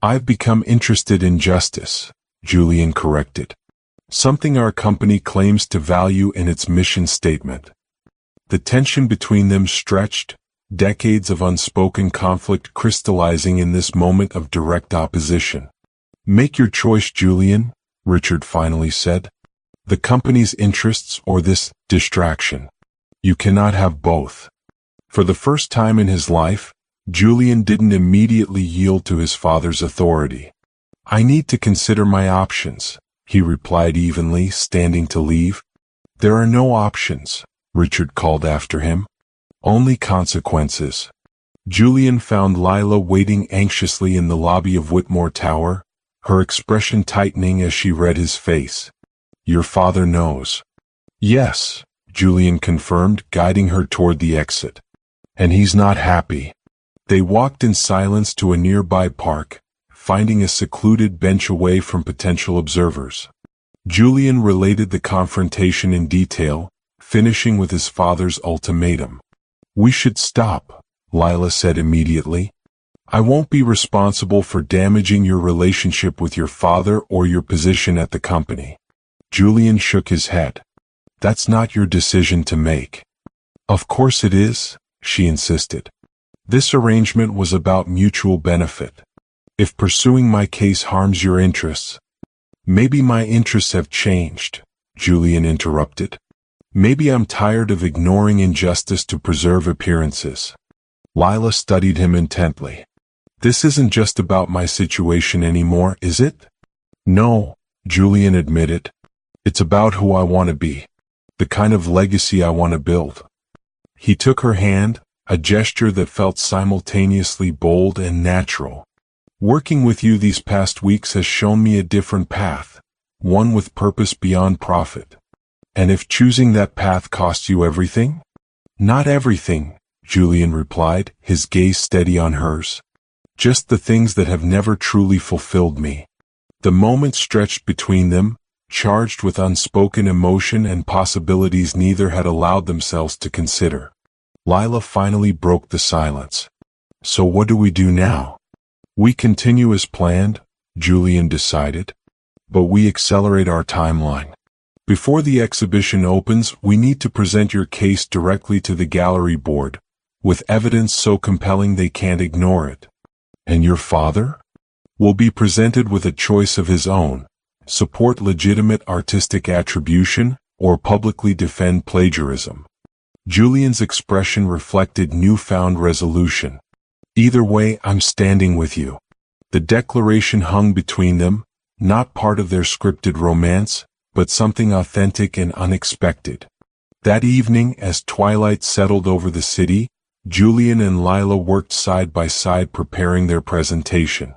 "I've become interested in justice," Julian corrected. "Something our company claims to value in its mission statement." The tension between them stretched, decades of unspoken conflict crystallizing in this moment of direct opposition. "Make your choice, Julian," Richard finally said. "The company's interests or this distraction. You cannot have both." For the first time in his life, Julian didn't immediately yield to his father's authority. "I need to consider my options," he replied evenly, standing to leave. "There are no options," Richard called after him. "Only consequences." Julian found Lila waiting anxiously in the lobby of Whitmore Tower, her expression tightening as she read his face. "Your father knows." "Yes," Julian confirmed, guiding her toward the exit. "And he's not happy." They walked in silence to a nearby park, finding a secluded bench away from potential observers. Julian related the confrontation in detail, finishing with his father's ultimatum. "We should stop," Lila said immediately. "I won't be responsible for damaging your relationship with your father or your position at the company." Julian shook his head. "That's not your decision to make." "Of course it is," she insisted. "This arrangement was about mutual benefit. If pursuing my case harms your interests—" "Maybe my interests have changed," Julian interrupted. "Maybe I'm tired of ignoring injustice to preserve appearances." Lila studied him intently. "This isn't just about my situation anymore, is it?" "No," Julian admitted. "It's about who I want to be. The kind of legacy I want to build." He took her hand, a gesture that felt simultaneously bold and natural. "Working with you these past weeks has shown me a different path, one with purpose beyond profit. And if choosing that path costs you everything?" "Not everything," Julian replied, his gaze steady on hers. "Just the things that have never truly fulfilled me." The moment stretched between them, charged with unspoken emotion and possibilities neither had allowed themselves to consider. Lila finally broke the silence. "So what do we do now?" "We continue as planned," Julian decided. "But we accelerate our timeline. Before the exhibition opens, we need to present your case directly to the gallery board, with evidence so compelling they can't ignore it." "And your father?" "Will be presented with a choice of his own: support legitimate artistic attribution, or publicly defend plagiarism." Julian's expression reflected newfound resolution. "Either way, I'm standing with you." The declaration hung between them, not part of their scripted romance, but something authentic and unexpected. That evening, as twilight settled over the city, Julian and Lila worked side by side preparing their presentation.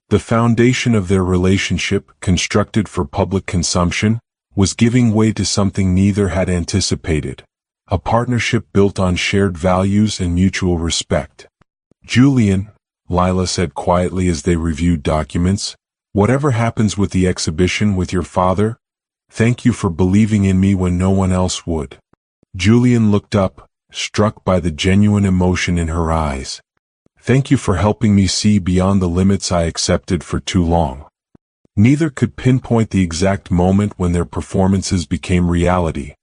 The foundation of their relationship, constructed for public consumption, was giving way to something neither had anticipated, a partnership built on shared values and mutual respect. "Julian," Lila said quietly as they reviewed documents, "whatever happens with the exhibition with your father, thank you for believing in me when no one else would." Julian looked up, struck by the genuine emotion in her eyes. "Thank you for helping me see beyond the limits I accepted for too long." Neither could pinpoint the exact moment when their performances became reality,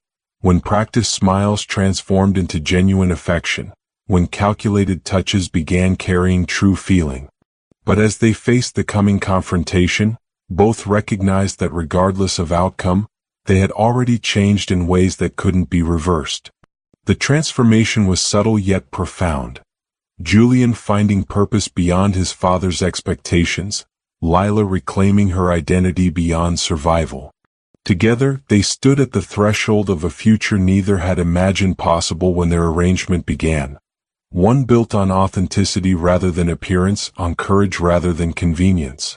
when practiced smiles transformed into genuine affection, when calculated touches began carrying true feeling. But as they faced the coming confrontation, both recognized that regardless of outcome, they had already changed in ways that couldn't be reversed. The transformation was subtle yet profound. Julian finding purpose beyond his father's expectations, Lila reclaiming her identity beyond survival. Together, they stood at the threshold of a future neither had imagined possible when their arrangement began. One built on authenticity rather than appearance, on courage rather than convenience.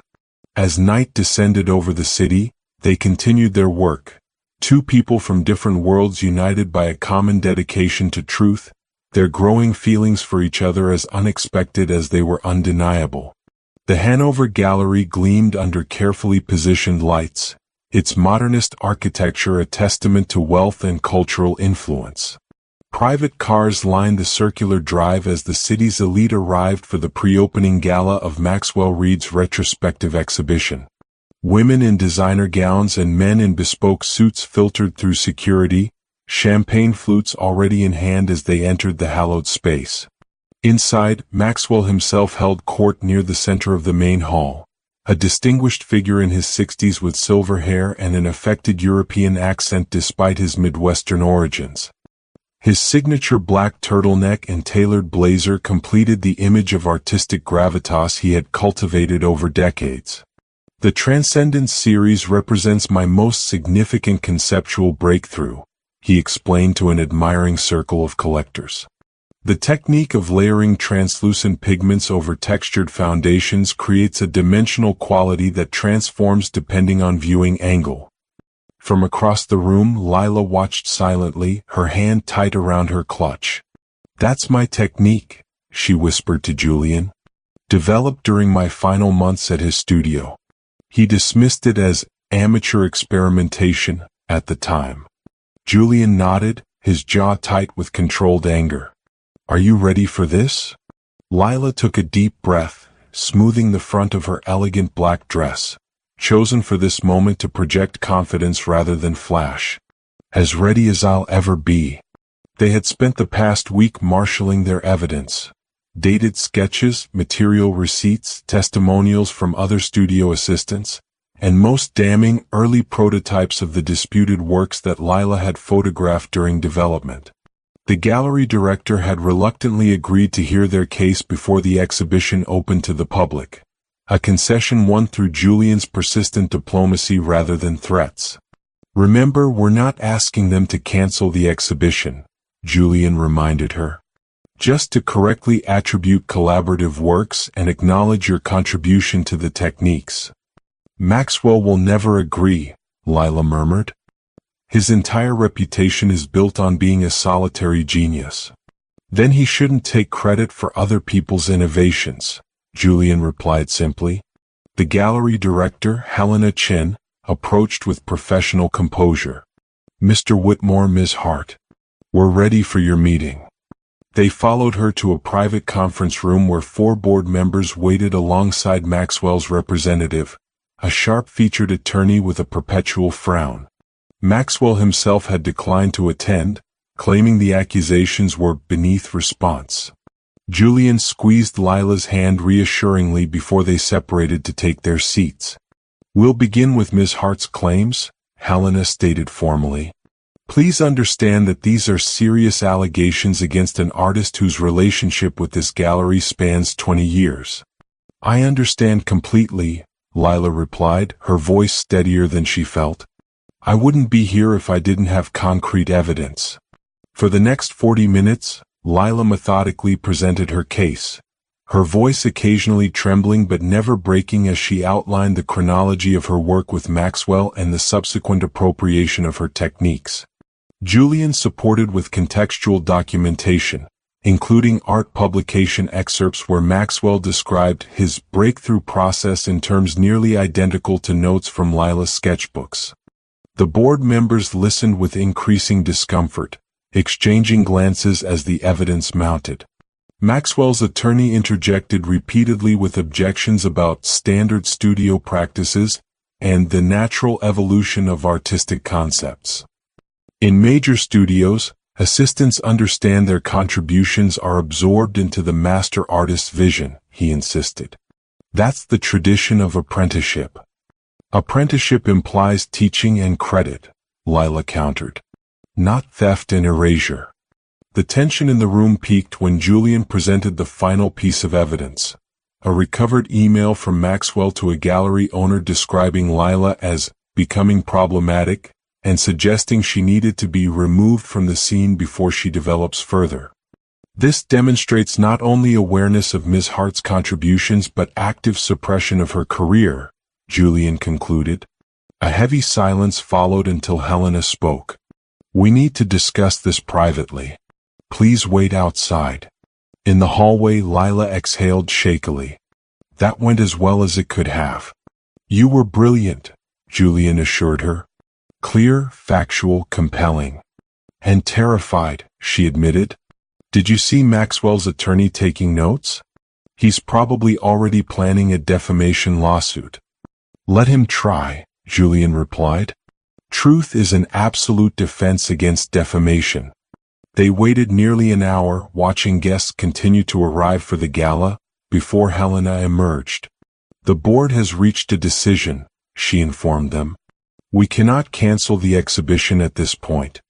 As night descended over the city, they continued their work. Two people from different worlds united by a common dedication to truth, their growing feelings for each other as unexpected as they were undeniable. The Hanover Gallery gleamed under carefully positioned lights, its modernist architecture a testament to wealth and cultural influence. Private cars lined the circular drive as the city's elite arrived for the pre-opening gala of Maxwell Reed's retrospective exhibition. Women in designer gowns and men in bespoke suits filtered through security, champagne flutes already in hand as they entered the hallowed space. Inside, Maxwell himself held court near the center of the main hall, a distinguished figure in his 60s with silver hair and an affected European accent despite his Midwestern origins. His signature black turtleneck and tailored blazer completed the image of artistic gravitas he had cultivated over decades. "The Transcendence series represents my most significant conceptual breakthrough," he explained to an admiring circle of collectors. "The technique of layering translucent pigments over textured foundations creates a dimensional quality that transforms depending on viewing angle." From across the room, Lila watched silently, her hand tight around her clutch. "That's my technique," she whispered to Julian. "Developed during my final months at his studio." He dismissed it as amateur experimentation at the time. Julian nodded, his jaw tight with controlled anger. "Are you ready for this?" Lila took a deep breath, smoothing the front of her elegant black dress, chosen for this moment to project confidence rather than flash. "As ready as I'll ever be." They had spent the past week marshaling their evidence. Dated sketches, material receipts, testimonials from other studio assistants, and most damning, early prototypes of the disputed works that Lila had photographed during development. The gallery director had reluctantly agreed to hear their case before the exhibition opened to the public, a concession won through Julian's persistent diplomacy rather than threats. "Remember, we're not asking them to cancel the exhibition," Julian reminded her. "Just to correctly attribute collaborative works and acknowledge your contribution to the techniques." "Maxwell will never agree," Lila murmured. "His entire reputation is built on being a solitary genius." "Then he shouldn't take credit for other people's innovations," Julian replied simply. The gallery director, Helena Chen, approached with professional composure. "Mr. Whitmore, Ms. Hart, we're ready for your meeting." They followed her to a private conference room where 4 board members waited alongside Maxwell's representative, a sharp-featured attorney with a perpetual frown. Maxwell himself had declined to attend, claiming the accusations were beneath response. Julian squeezed Lila's hand reassuringly before they separated to take their seats. "We'll begin with Ms. Hart's claims," Helena stated formally. "Please understand that these are serious allegations against an artist whose relationship with this gallery spans 20 years. "I understand completely," Lila replied, her voice steadier than she felt. "I wouldn't be here if I didn't have concrete evidence." For the next 40 minutes, Lila methodically presented her case, her voice occasionally trembling but never breaking as she outlined the chronology of her work with Maxwell and the subsequent appropriation of her techniques. Julian supported with contextual documentation, including art publication excerpts where Maxwell described his breakthrough process in terms nearly identical to notes from Lila's sketchbooks. The board members listened with increasing discomfort, exchanging glances as the evidence mounted. Maxwell's attorney interjected repeatedly with objections about standard studio practices and the natural evolution of artistic concepts. In major studios, assistants understand their contributions are absorbed into the master artist's vision, he insisted. That's the tradition of apprenticeship. Apprenticeship implies teaching and credit, Lila countered. Not theft and erasure. The tension in the room peaked when Julian presented the final piece of evidence. A recovered email from Maxwell to a gallery owner describing Lila as becoming problematic and suggesting she needed to be removed from the scene before she develops further. This demonstrates not only awareness of Ms. Hart's contributions but active suppression of her career, Julian concluded. A heavy silence followed until Helena spoke. We need to discuss this privately. Please wait outside. In the hallway, Lila exhaled shakily. That went as well as it could have. You were brilliant, Julian assured her. Clear, factual, compelling. And terrified, she admitted. Did you see Maxwell's attorney taking notes? He's probably already planning a defamation lawsuit. Let him try, Julian replied. Truth is an absolute defense against defamation. They waited nearly an hour, watching guests continue to arrive for the gala, before Helena emerged. The board has reached a decision, she informed them. We cannot cancel the exhibition at this point.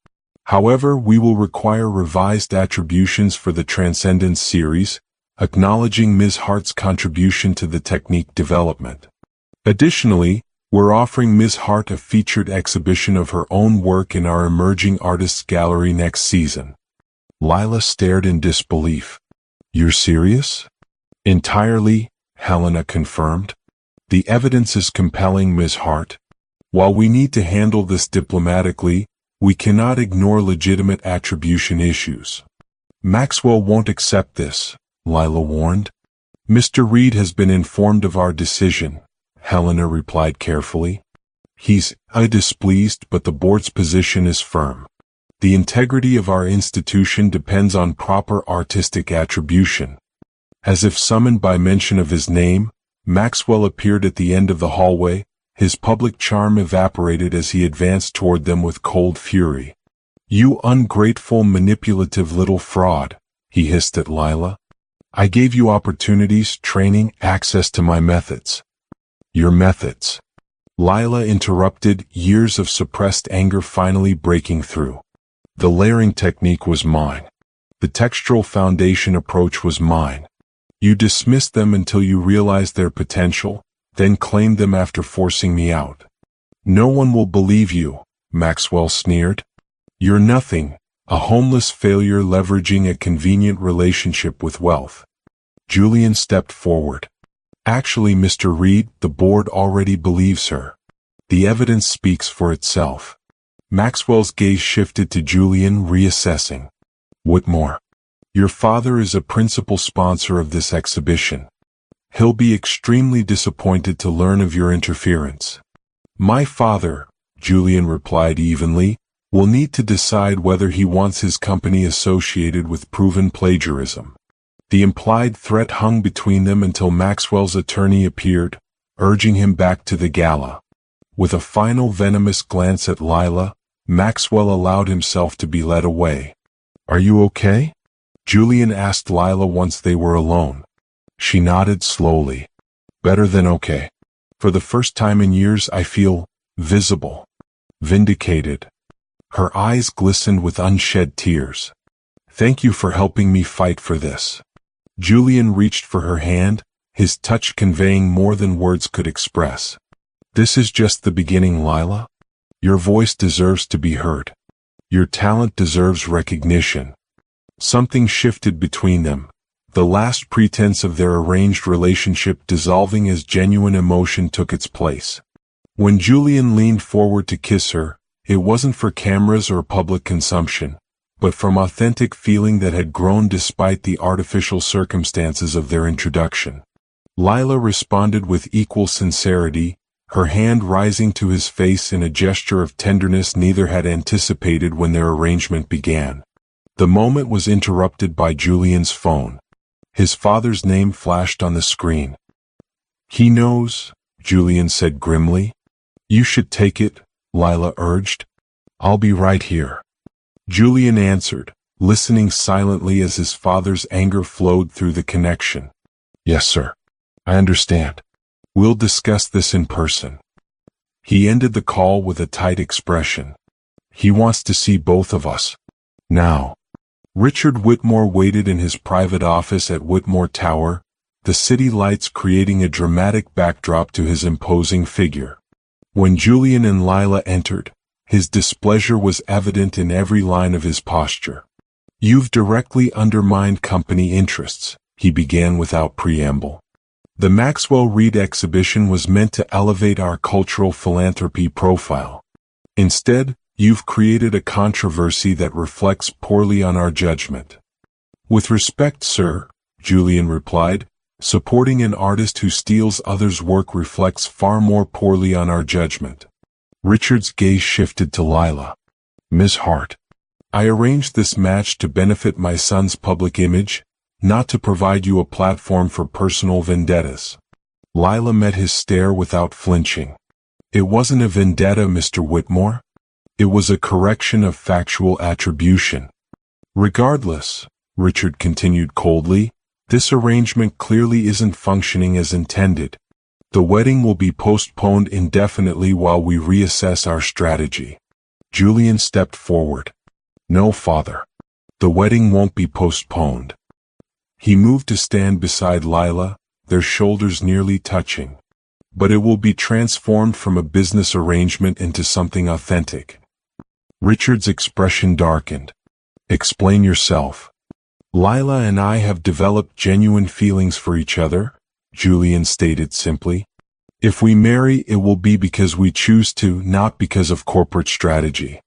However, we will require revised attributions for the Transcendence series, acknowledging Ms. Hart's contribution to the technique development. Additionally, we're offering Ms. Hart a featured exhibition of her own work in our Emerging Artists Gallery next season. Lila stared in disbelief. You're serious? Entirely, Helena confirmed. The evidence is compelling, Ms. Hart. While we need to handle this diplomatically, we cannot ignore legitimate attribution issues. Maxwell won't accept this, Lila warned. Mr. Reed has been informed of our decision, Helena replied carefully. He's displeased, but the board's position is firm. The integrity of our institution depends on proper artistic attribution. As if summoned by mention of his name, Maxwell appeared at the end of the hallway. His public charm evaporated as he advanced toward them with cold fury. You ungrateful, manipulative little fraud, he hissed at Lila. I gave you opportunities, training, access to my methods. Your methods. Lila interrupted, years of suppressed anger finally breaking through. The layering technique was mine. The textural foundation approach was mine. You dismissed them until you realized their potential, then claimed them after forcing me out. No one will believe you, Maxwell sneered. You're nothing, a homeless failure leveraging a convenient relationship with wealth. Julian stepped forward. Actually, Mr. Reed, the board already believes her. The evidence speaks for itself. Maxwell's gaze shifted to Julian, reassessing. Whitmore. Your father is a principal sponsor of this exhibition. He'll be extremely disappointed to learn of your interference. My father, Julian replied evenly, will need to decide whether he wants his company associated with proven plagiarism. The implied threat hung between them until Maxwell's attorney appeared, urging him back to the gala. With a final venomous glance at Lila, Maxwell allowed himself to be led away. Are you okay? Julian asked Lila once they were alone. She nodded slowly. Better than okay. For the first time in years I feel visible. Vindicated. Her eyes glistened with unshed tears. Thank you for helping me fight for this. Julian reached for her hand, his touch conveying more than words could express. This is just the beginning, Lila. Your voice deserves to be heard. Your talent deserves recognition. Something shifted between them, the last pretense of their arranged relationship dissolving as genuine emotion took its place. When Julian leaned forward to kiss her, it wasn't for cameras or public consumption, but from authentic feeling that had grown despite the artificial circumstances of their introduction. Lila responded with equal sincerity, her hand rising to his face in a gesture of tenderness neither had anticipated when their arrangement began. The moment was interrupted by Julian's phone. His father's name flashed on the screen. "He knows," Julian said grimly. "You should take it," Lila urged. "I'll be right here." Julian answered, listening silently as his father's anger flowed through the connection. "Yes, sir. I understand. We'll discuss this in person." He ended the call with a tight expression. "He wants to see both of us. Now." Richard Whitmore waited in his private office at Whitmore Tower, the city lights creating a dramatic backdrop to his imposing figure. When Julian and Lila entered, his displeasure was evident in every line of his posture. "You've directly undermined company interests," he began without preamble. "The Maxwell Reed exhibition was meant to elevate our cultural philanthropy profile. Instead, you've created a controversy that reflects poorly on our judgment." "With respect, sir," Julian replied, "supporting an artist who steals others' work reflects far more poorly on our judgment." Richard's gaze shifted to Lila. "Ms. Hart, I arranged this match to benefit my son's public image, not to provide you a platform for personal vendettas." Lila met his stare without flinching. "It wasn't a vendetta, Mr. Whitmore. It was a correction of factual attribution." "Regardless," Richard continued coldly, "this arrangement clearly isn't functioning as intended. The wedding will be postponed indefinitely while we reassess our strategy." Julian stepped forward. "No, father. The wedding won't be postponed." He moved to stand beside Lila, their shoulders nearly touching. "But it will be transformed from a business arrangement into something authentic." Richard's expression darkened. "Explain yourself." "Lila and I have developed genuine feelings for each other," Julian stated simply. "If we marry, it will be because we choose to, not because of corporate strategy."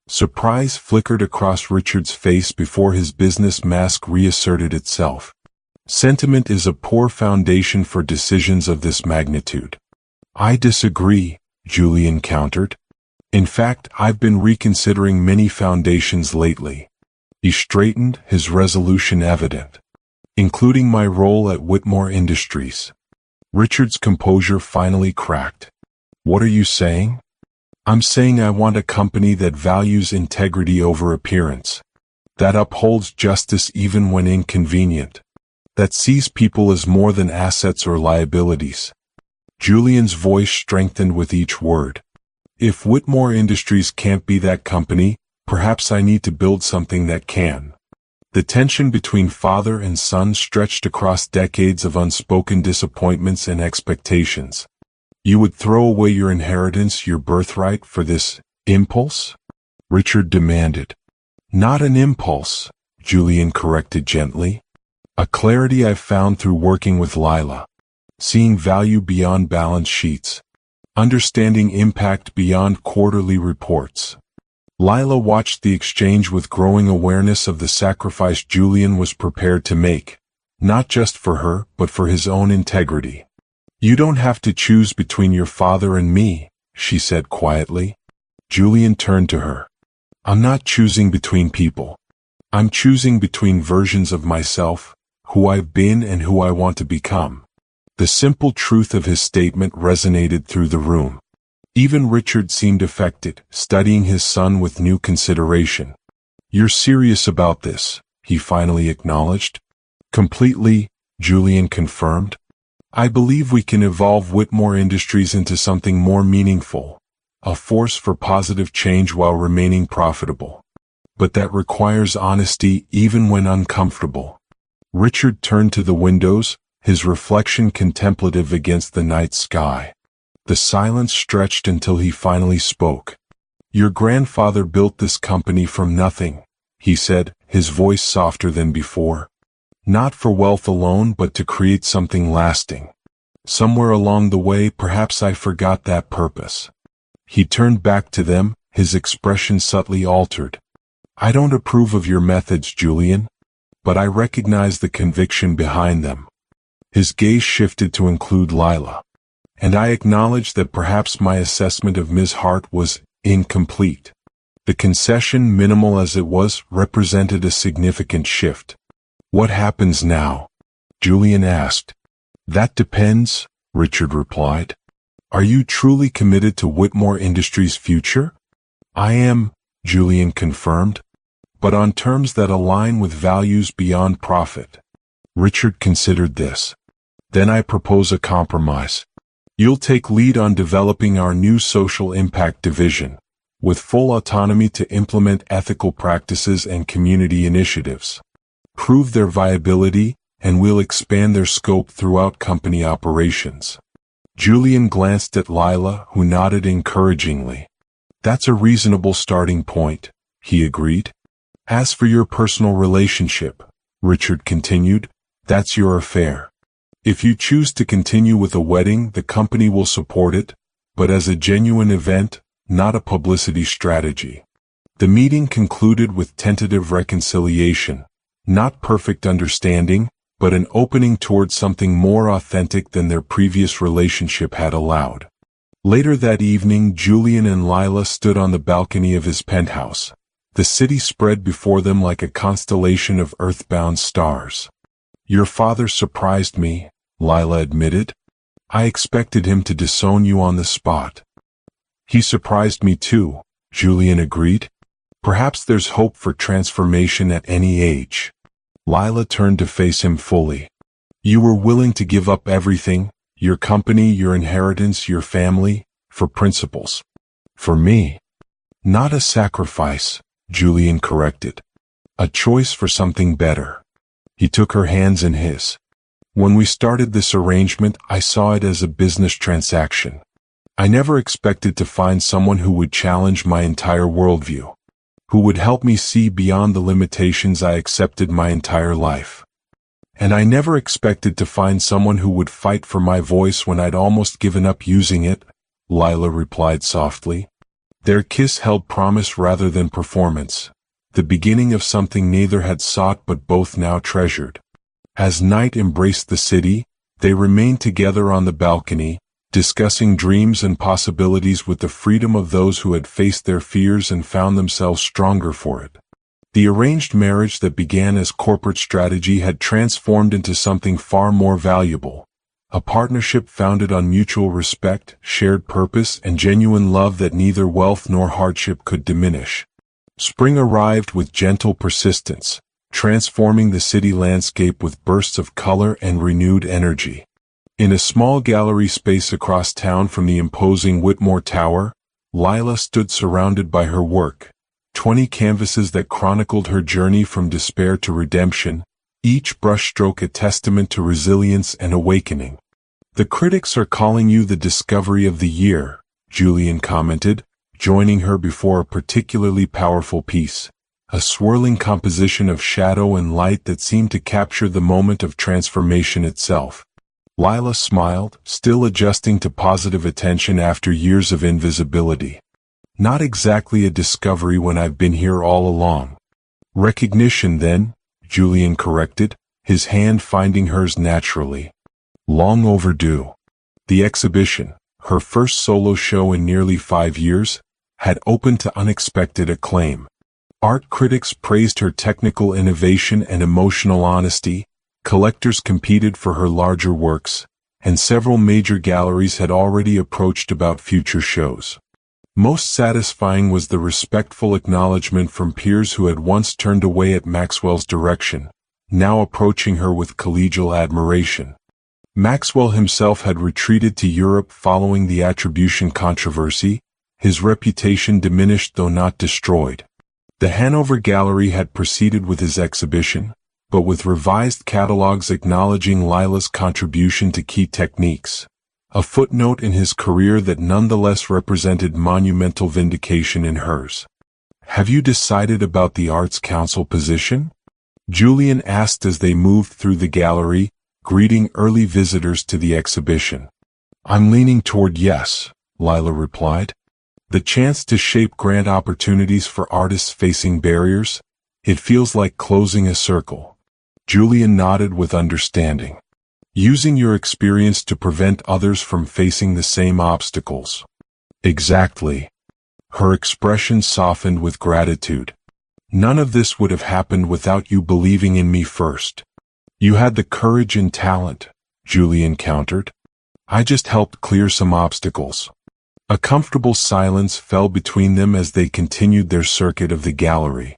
Surprise flickered across Richard's face before his business mask reasserted itself. "Sentiment is a poor foundation for decisions of this magnitude." "I disagree," Julian countered. "In fact, I've been reconsidering many foundations lately." He straightened, his resolution evident. "Including my role at Whitmore Industries." Richard's composure finally cracked. "What are you saying?" "I'm saying I want a company that values integrity over appearance, that upholds justice even when inconvenient, that sees people as more than assets or liabilities." Julian's voice strengthened with each word. "If Whitmore Industries can't be that company, perhaps I need to build something that can." The tension between father and son stretched across decades of unspoken disappointments and expectations. "You would throw away your inheritance, your birthright, for this impulse?" Richard demanded. "Not an impulse," Julian corrected gently. "A clarity I've found through working with Lila. Seeing value beyond balance sheets. Understanding impact beyond quarterly reports." Lila watched the exchange with growing awareness of the sacrifice Julian was prepared to make, not just for her, but for his own integrity. "You don't have to choose between your father and me," she said quietly. Julian turned to her. "I'm not choosing between people. I'm choosing between versions of myself, who I've been and who I want to become." The simple truth of his statement resonated through the room. Even Richard seemed affected, studying his son with new consideration. "You're serious about this," he finally acknowledged. "Completely," Julian confirmed. "I believe we can evolve Whitmore Industries into something more meaningful, a force for positive change while remaining profitable. But that requires honesty even when uncomfortable." Richard turned to the windows, his reflection contemplative against the night sky. The silence stretched until he finally spoke. "Your grandfather built this company from nothing," he said, his voice softer than before. Not for wealth alone, but to create something lasting. Somewhere along the way, perhaps I forgot that purpose. He turned back to them, his expression subtly altered. I don't approve of your methods, Julian, but I recognize the conviction behind them. His gaze shifted to include Lila. And I acknowledge that perhaps my assessment of Ms. Hart was incomplete. The concession, minimal as it was, represented a significant shift. What happens now? Julian asked. That depends, Richard replied. Are you truly committed to Whitmore Industries' future? I am, Julian confirmed, but on terms that align with values beyond profit. Richard considered this. Then I propose a compromise. You'll take lead on developing our new social impact division, with full autonomy to implement ethical practices and community initiatives. Prove their viability, and we'll expand their scope throughout company operations. Julian glanced at Lila, who nodded encouragingly. That's a reasonable starting point, he agreed. As for your personal relationship, Richard continued, that's your affair. If you choose to continue with a wedding, the company will support it, but as a genuine event, not a publicity strategy. The meeting concluded with tentative reconciliation, not perfect understanding, but an opening towards something more authentic than their previous relationship had allowed. Later that evening, Julian and Lila stood on the balcony of his penthouse. The city spread before them like a constellation of earthbound stars. Your father surprised me, Lila admitted. I expected him to disown you on the spot. He surprised me too, Julian agreed. Perhaps there's hope for transformation at any age. Lila turned to face him fully. You were willing to give up everything, your company, your inheritance, your family, for principles. For me. Not a sacrifice, Julian corrected. A choice for something better. He took her hands in his. When we started this arrangement, I saw it as a business transaction. I never expected to find someone who would challenge my entire worldview, who would help me see beyond the limitations I accepted my entire life. And I never expected to find someone who would fight for my voice when I'd almost given up using it, Lila replied softly. Their kiss held promise rather than performance, the beginning of something neither had sought but both now treasured. As night embraced the city, they remained together on the balcony, discussing dreams and possibilities with the freedom of those who had faced their fears and found themselves stronger for it. The arranged marriage that began as corporate strategy had transformed into something far more valuable, a partnership founded on mutual respect, shared purpose, and genuine love that neither wealth nor hardship could diminish. Spring arrived with gentle persistence, transforming the city landscape with bursts of color and renewed energy. In a small gallery space across town from the imposing Whitmore Tower, Lila stood surrounded by her work, 20 canvases that chronicled her journey from despair to redemption, each brushstroke a testament to resilience and awakening. The critics are calling you the discovery of the year, Julian commented, joining her before a particularly powerful piece, a swirling composition of shadow and light that seemed to capture the moment of transformation itself. Lila smiled, still adjusting to positive attention after years of invisibility. Not exactly a discovery when I've been here all along. Recognition then, Julian corrected, his hand finding hers naturally. Long overdue. The exhibition, her first solo show in nearly 5 years, had opened to unexpected acclaim. Art critics praised her technical innovation and emotional honesty, collectors competed for her larger works, and several major galleries had already approached about future shows. Most satisfying was the respectful acknowledgement from peers who had once turned away at Maxwell's direction, now approaching her with collegial admiration. Maxwell himself had retreated to Europe following the attribution controversy, his reputation diminished though not destroyed. The Hanover Gallery had proceeded with his exhibition, but with revised catalogs acknowledging Lila's contribution to key techniques, a footnote in his career that nonetheless represented monumental vindication in hers. Have you decided about the Arts Council position? Julian asked as they moved through the gallery, greeting early visitors to the exhibition. I'm leaning toward yes, Lila replied. The chance to shape grand opportunities for artists facing barriers? It feels like closing a circle. Julian nodded with understanding. Using your experience to prevent others from facing the same obstacles. Exactly. Her expression softened with gratitude. None of this would have happened without you believing in me first. You had the courage and talent, Julian countered. I just helped clear some obstacles. A comfortable silence fell between them as they continued their circuit of the gallery.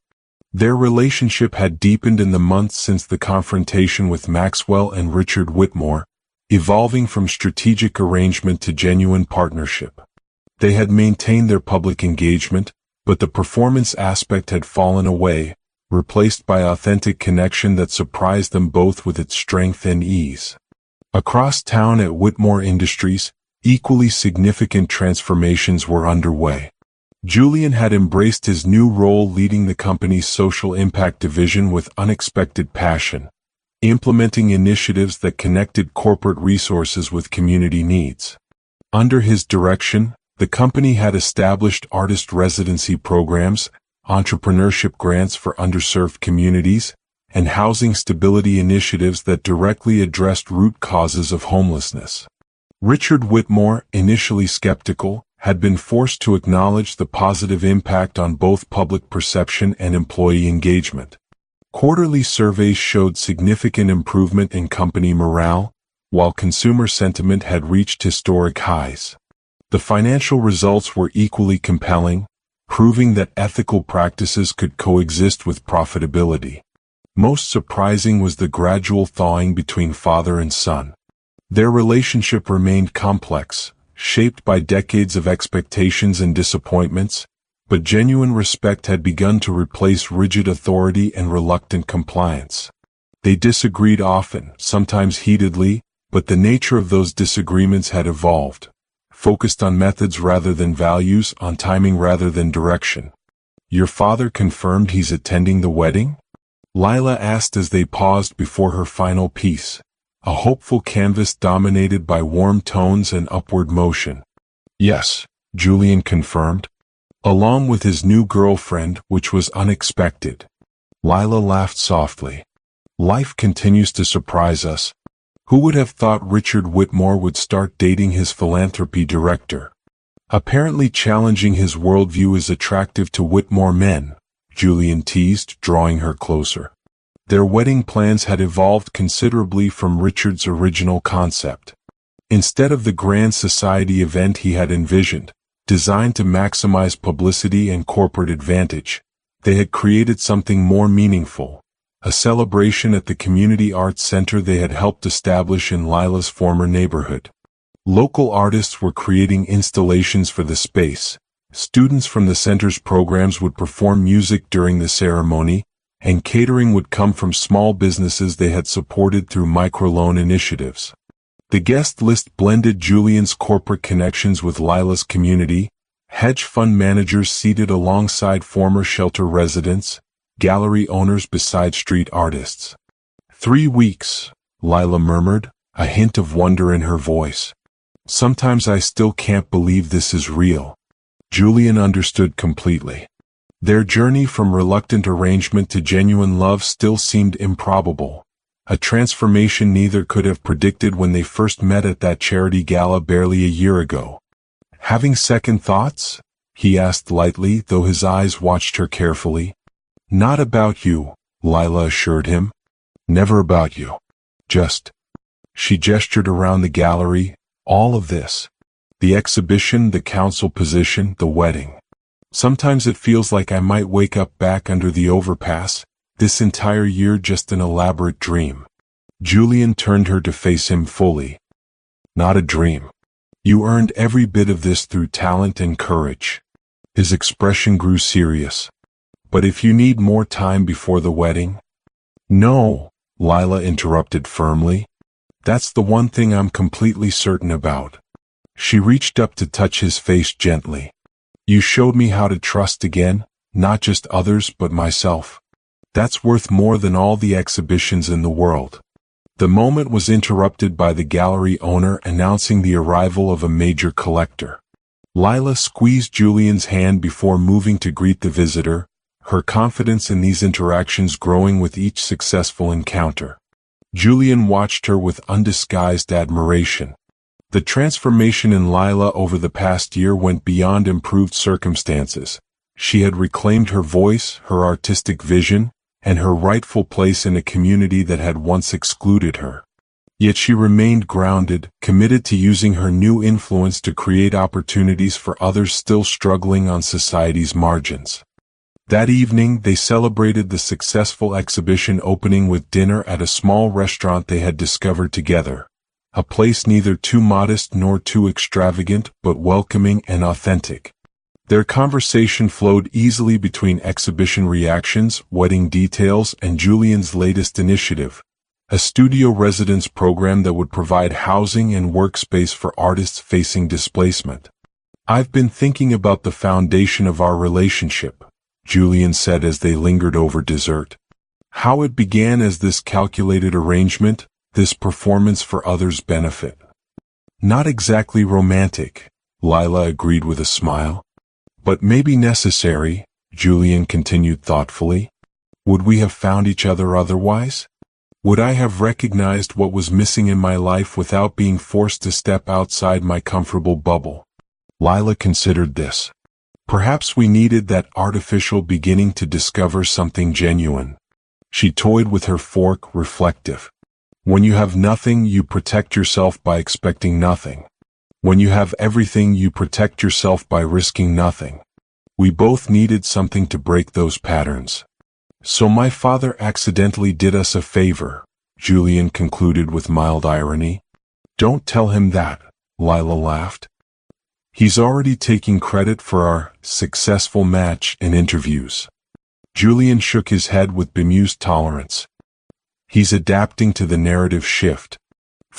Their relationship had deepened in the months since the confrontation with Maxwell and Richard Whitmore, evolving from strategic arrangement to genuine partnership. They had maintained their public engagement, but the performance aspect had fallen away, replaced by authentic connection that surprised them both with its strength and ease. Across town at Whitmore Industries, equally significant transformations were underway. Julian had embraced his new role leading the company's social impact division with unexpected passion, implementing initiatives that connected corporate resources with community needs. Under his direction, the company had established artist residency programs, entrepreneurship grants for underserved communities, and housing stability initiatives that directly addressed root causes of homelessness. Richard Whitmore, initially skeptical, had been forced to acknowledge the positive impact on both public perception and employee engagement. Quarterly surveys showed significant improvement in company morale, while consumer sentiment had reached historic highs. The financial results were equally compelling, proving that ethical practices could coexist with profitability. Most surprising was the gradual thawing between father and son. Their relationship remained complex, shaped by decades of expectations and disappointments, but genuine respect had begun to replace rigid authority and reluctant compliance. They disagreed often, sometimes heatedly, but the nature of those disagreements had evolved, focused on methods rather than values, on timing rather than direction. Your father confirmed he's attending the wedding? Lila asked as they paused before her final piece, a hopeful canvas dominated by warm tones and upward motion. Yes, Julian confirmed, along with his new girlfriend, which was unexpected. Lila laughed softly. Life continues to surprise us. Who would have thought Richard Whitmore would start dating his philanthropy director? Apparently challenging his worldview is attractive to Whitmore men, Julian teased, drawing her closer. Their wedding plans had evolved considerably from Richard's original concept. Instead of the grand society event he had envisioned, designed to maximize publicity and corporate advantage, they had created something more meaningful, a celebration at the community arts center they had helped establish in Lila's former neighborhood. Local artists were creating installations for the space. Students from the center's programs would perform music during the ceremony, and catering would come from small businesses they had supported through microloan initiatives. The guest list blended Julian's corporate connections with Lila's community, hedge fund managers seated alongside former shelter residents, gallery owners beside street artists. 3 weeks, Lila murmured, a hint of wonder in her voice. Sometimes I still can't believe this is real. Julian understood completely. Their journey from reluctant arrangement to genuine love still seemed improbable, a transformation neither could have predicted when they first met at that charity gala barely a year ago. Having second thoughts? He asked lightly, though his eyes watched her carefully. Not about you, Lila assured him. Never about you. Just. She gestured around the gallery, all of this. The exhibition, the council position, the wedding. Sometimes it feels like I might wake up back under the overpass, this entire year just an elaborate dream. Julian turned her to face him fully. Not a dream. You earned every bit of this through talent and courage. His expression grew serious. But if you need more time before the wedding? No, Lila interrupted firmly. That's the one thing I'm completely certain about. She reached up to touch his face gently. You showed me how to trust again, not just others but myself. That's worth more than all the exhibitions in the world. The moment was interrupted by the gallery owner announcing the arrival of a major collector. Lila squeezed Julian's hand before moving to greet the visitor, her confidence in these interactions growing with each successful encounter. Julian watched her with undisguised admiration. The transformation in Lila over the past year went beyond improved circumstances. She had reclaimed her voice, her artistic vision, and her rightful place in a community that had once excluded her. Yet she remained grounded, committed to using her new influence to create opportunities for others still struggling on society's margins. That evening, they celebrated the successful exhibition opening with dinner at a small restaurant they had discovered together, a place neither too modest nor too extravagant but welcoming and authentic. Their conversation flowed easily between exhibition reactions, wedding details, and Julian's latest initiative, a studio residence program that would provide housing and workspace for artists facing displacement. "I've been thinking about the foundation of our relationship," Julian said as they lingered over dessert. "How it began as this calculated arrangement, this performance for others' benefit." "Not exactly romantic," Lila agreed with a smile. "But maybe necessary," Julian continued thoughtfully. "Would we have found each other otherwise? Would I have recognized what was missing in my life without being forced to step outside my comfortable bubble?" Lila considered this. Perhaps we needed that artificial beginning to discover something genuine. She toyed with her fork, reflective. When you have nothing, you protect yourself by expecting nothing. When you have everything, you protect yourself by risking nothing. We both needed something to break those patterns. "So my father accidentally did us a favor," Julian concluded with mild irony. "Don't tell him that," Lila laughed. "He's already taking credit for our successful match in interviews." Julian shook his head with bemused tolerance. "He's adapting to the narrative shift.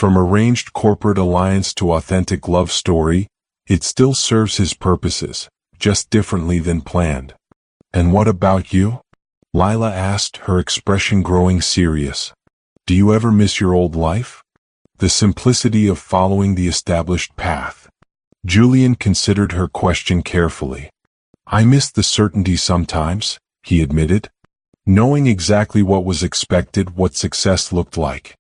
From arranged corporate alliance to authentic love story, it still serves his purposes, just differently than planned." "And what about you?" Lila asked, her expression growing serious. "Do you ever miss your old life? The simplicity of following the established path?" Julian considered her question carefully. "I miss the certainty sometimes," he admitted. "Knowing exactly what was expected, what success looked like.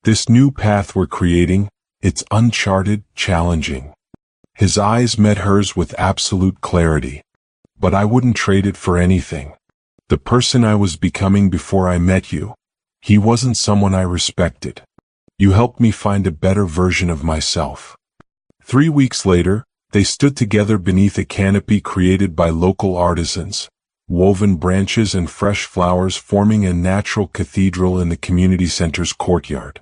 This new path we're creating, it's uncharted, challenging." His eyes met hers with absolute clarity. "But I wouldn't trade it for anything. The person I was becoming before I met you, he wasn't someone I respected. You helped me find a better version of myself." 3 weeks later, they stood together beneath a canopy created by local artisans, woven branches and fresh flowers forming a natural cathedral in the community center's courtyard.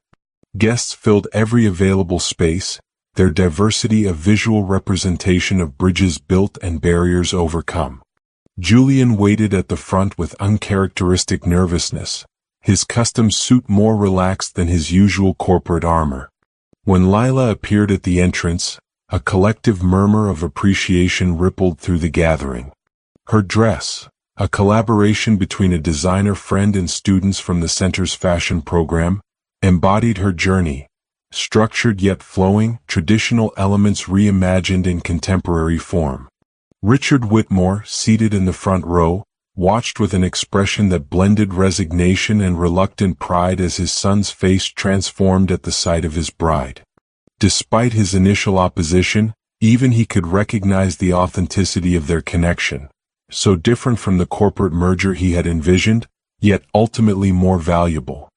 Guests filled every available space, their diversity a visual representation of bridges built and barriers overcome. Julian waited at the front with uncharacteristic nervousness, his custom suit more relaxed than his usual corporate armor. When Lila appeared at the entrance, a collective murmur of appreciation rippled through the gathering. Her dress, a collaboration between a designer friend and students from the center's fashion program, embodied her journey, structured yet flowing, traditional elements reimagined in contemporary form. Richard Whitmore, seated in the front row, watched with an expression that blended resignation and reluctant pride as his son's face transformed at the sight of his bride. Despite his initial opposition, even he could recognize the authenticity of their connection, so different from the corporate merger he had envisioned, yet ultimately more valuable.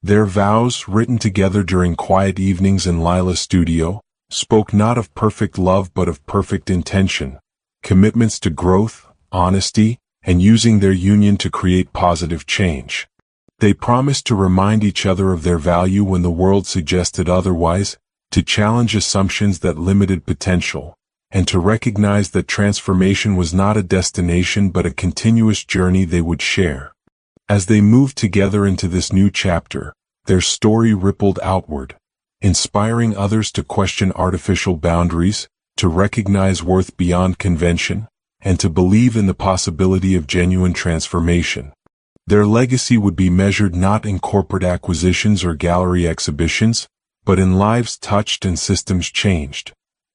Their vows, written together during quiet evenings in Lila's studio, spoke not of perfect love but of perfect intention, commitments to growth, honesty, and using their union to create positive change. They promised to remind each other of their value when the world suggested otherwise, to challenge assumptions that limited potential, and to recognize that transformation was not a destination but a continuous journey they would share. As they moved together into this new chapter, their story rippled outward, inspiring others to question artificial boundaries, to recognize worth beyond convention, and to believe in the possibility of genuine transformation. Their legacy would be measured not in corporate acquisitions or gallery exhibitions, but in lives touched and systems changed.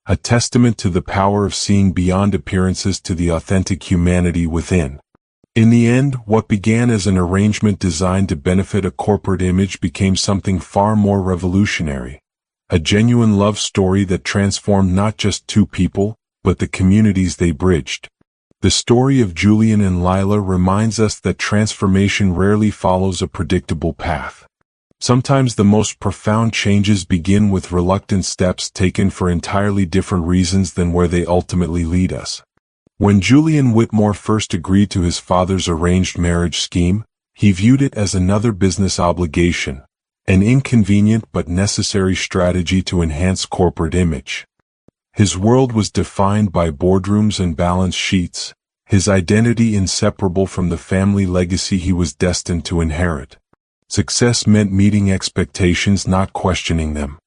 A testament to the power of seeing beyond appearances to the authentic humanity within. In the end, what began as an arrangement designed to benefit a corporate image became something far more revolutionary. A genuine love story that transformed not just two people, but the communities they bridged. The story of Julian and Lila reminds us that transformation rarely follows a predictable path. Sometimes the most profound changes begin with reluctant steps taken for entirely different reasons than where they ultimately lead us. When Julian Whitmore first agreed to his father's arranged marriage scheme, he viewed it as another business obligation, an inconvenient but necessary strategy to enhance corporate image. His world was defined by boardrooms and balance sheets, his identity inseparable from the family legacy he was destined to inherit. Success meant meeting expectations, not questioning them.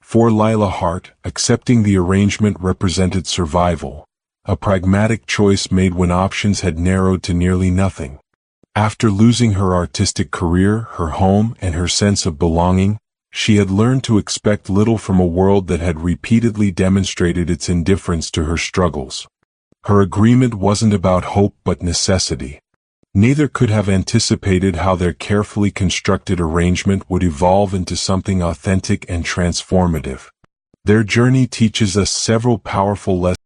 For Lila Hart, accepting the arrangement represented survival, a pragmatic choice made when options had narrowed to nearly nothing. After losing her artistic career, her home, and her sense of belonging, she had learned to expect little from a world that had repeatedly demonstrated its indifference to her struggles. Her agreement wasn't about hope but necessity. Neither could have anticipated how their carefully constructed arrangement would evolve into something authentic and transformative. Their journey teaches us several powerful lessons.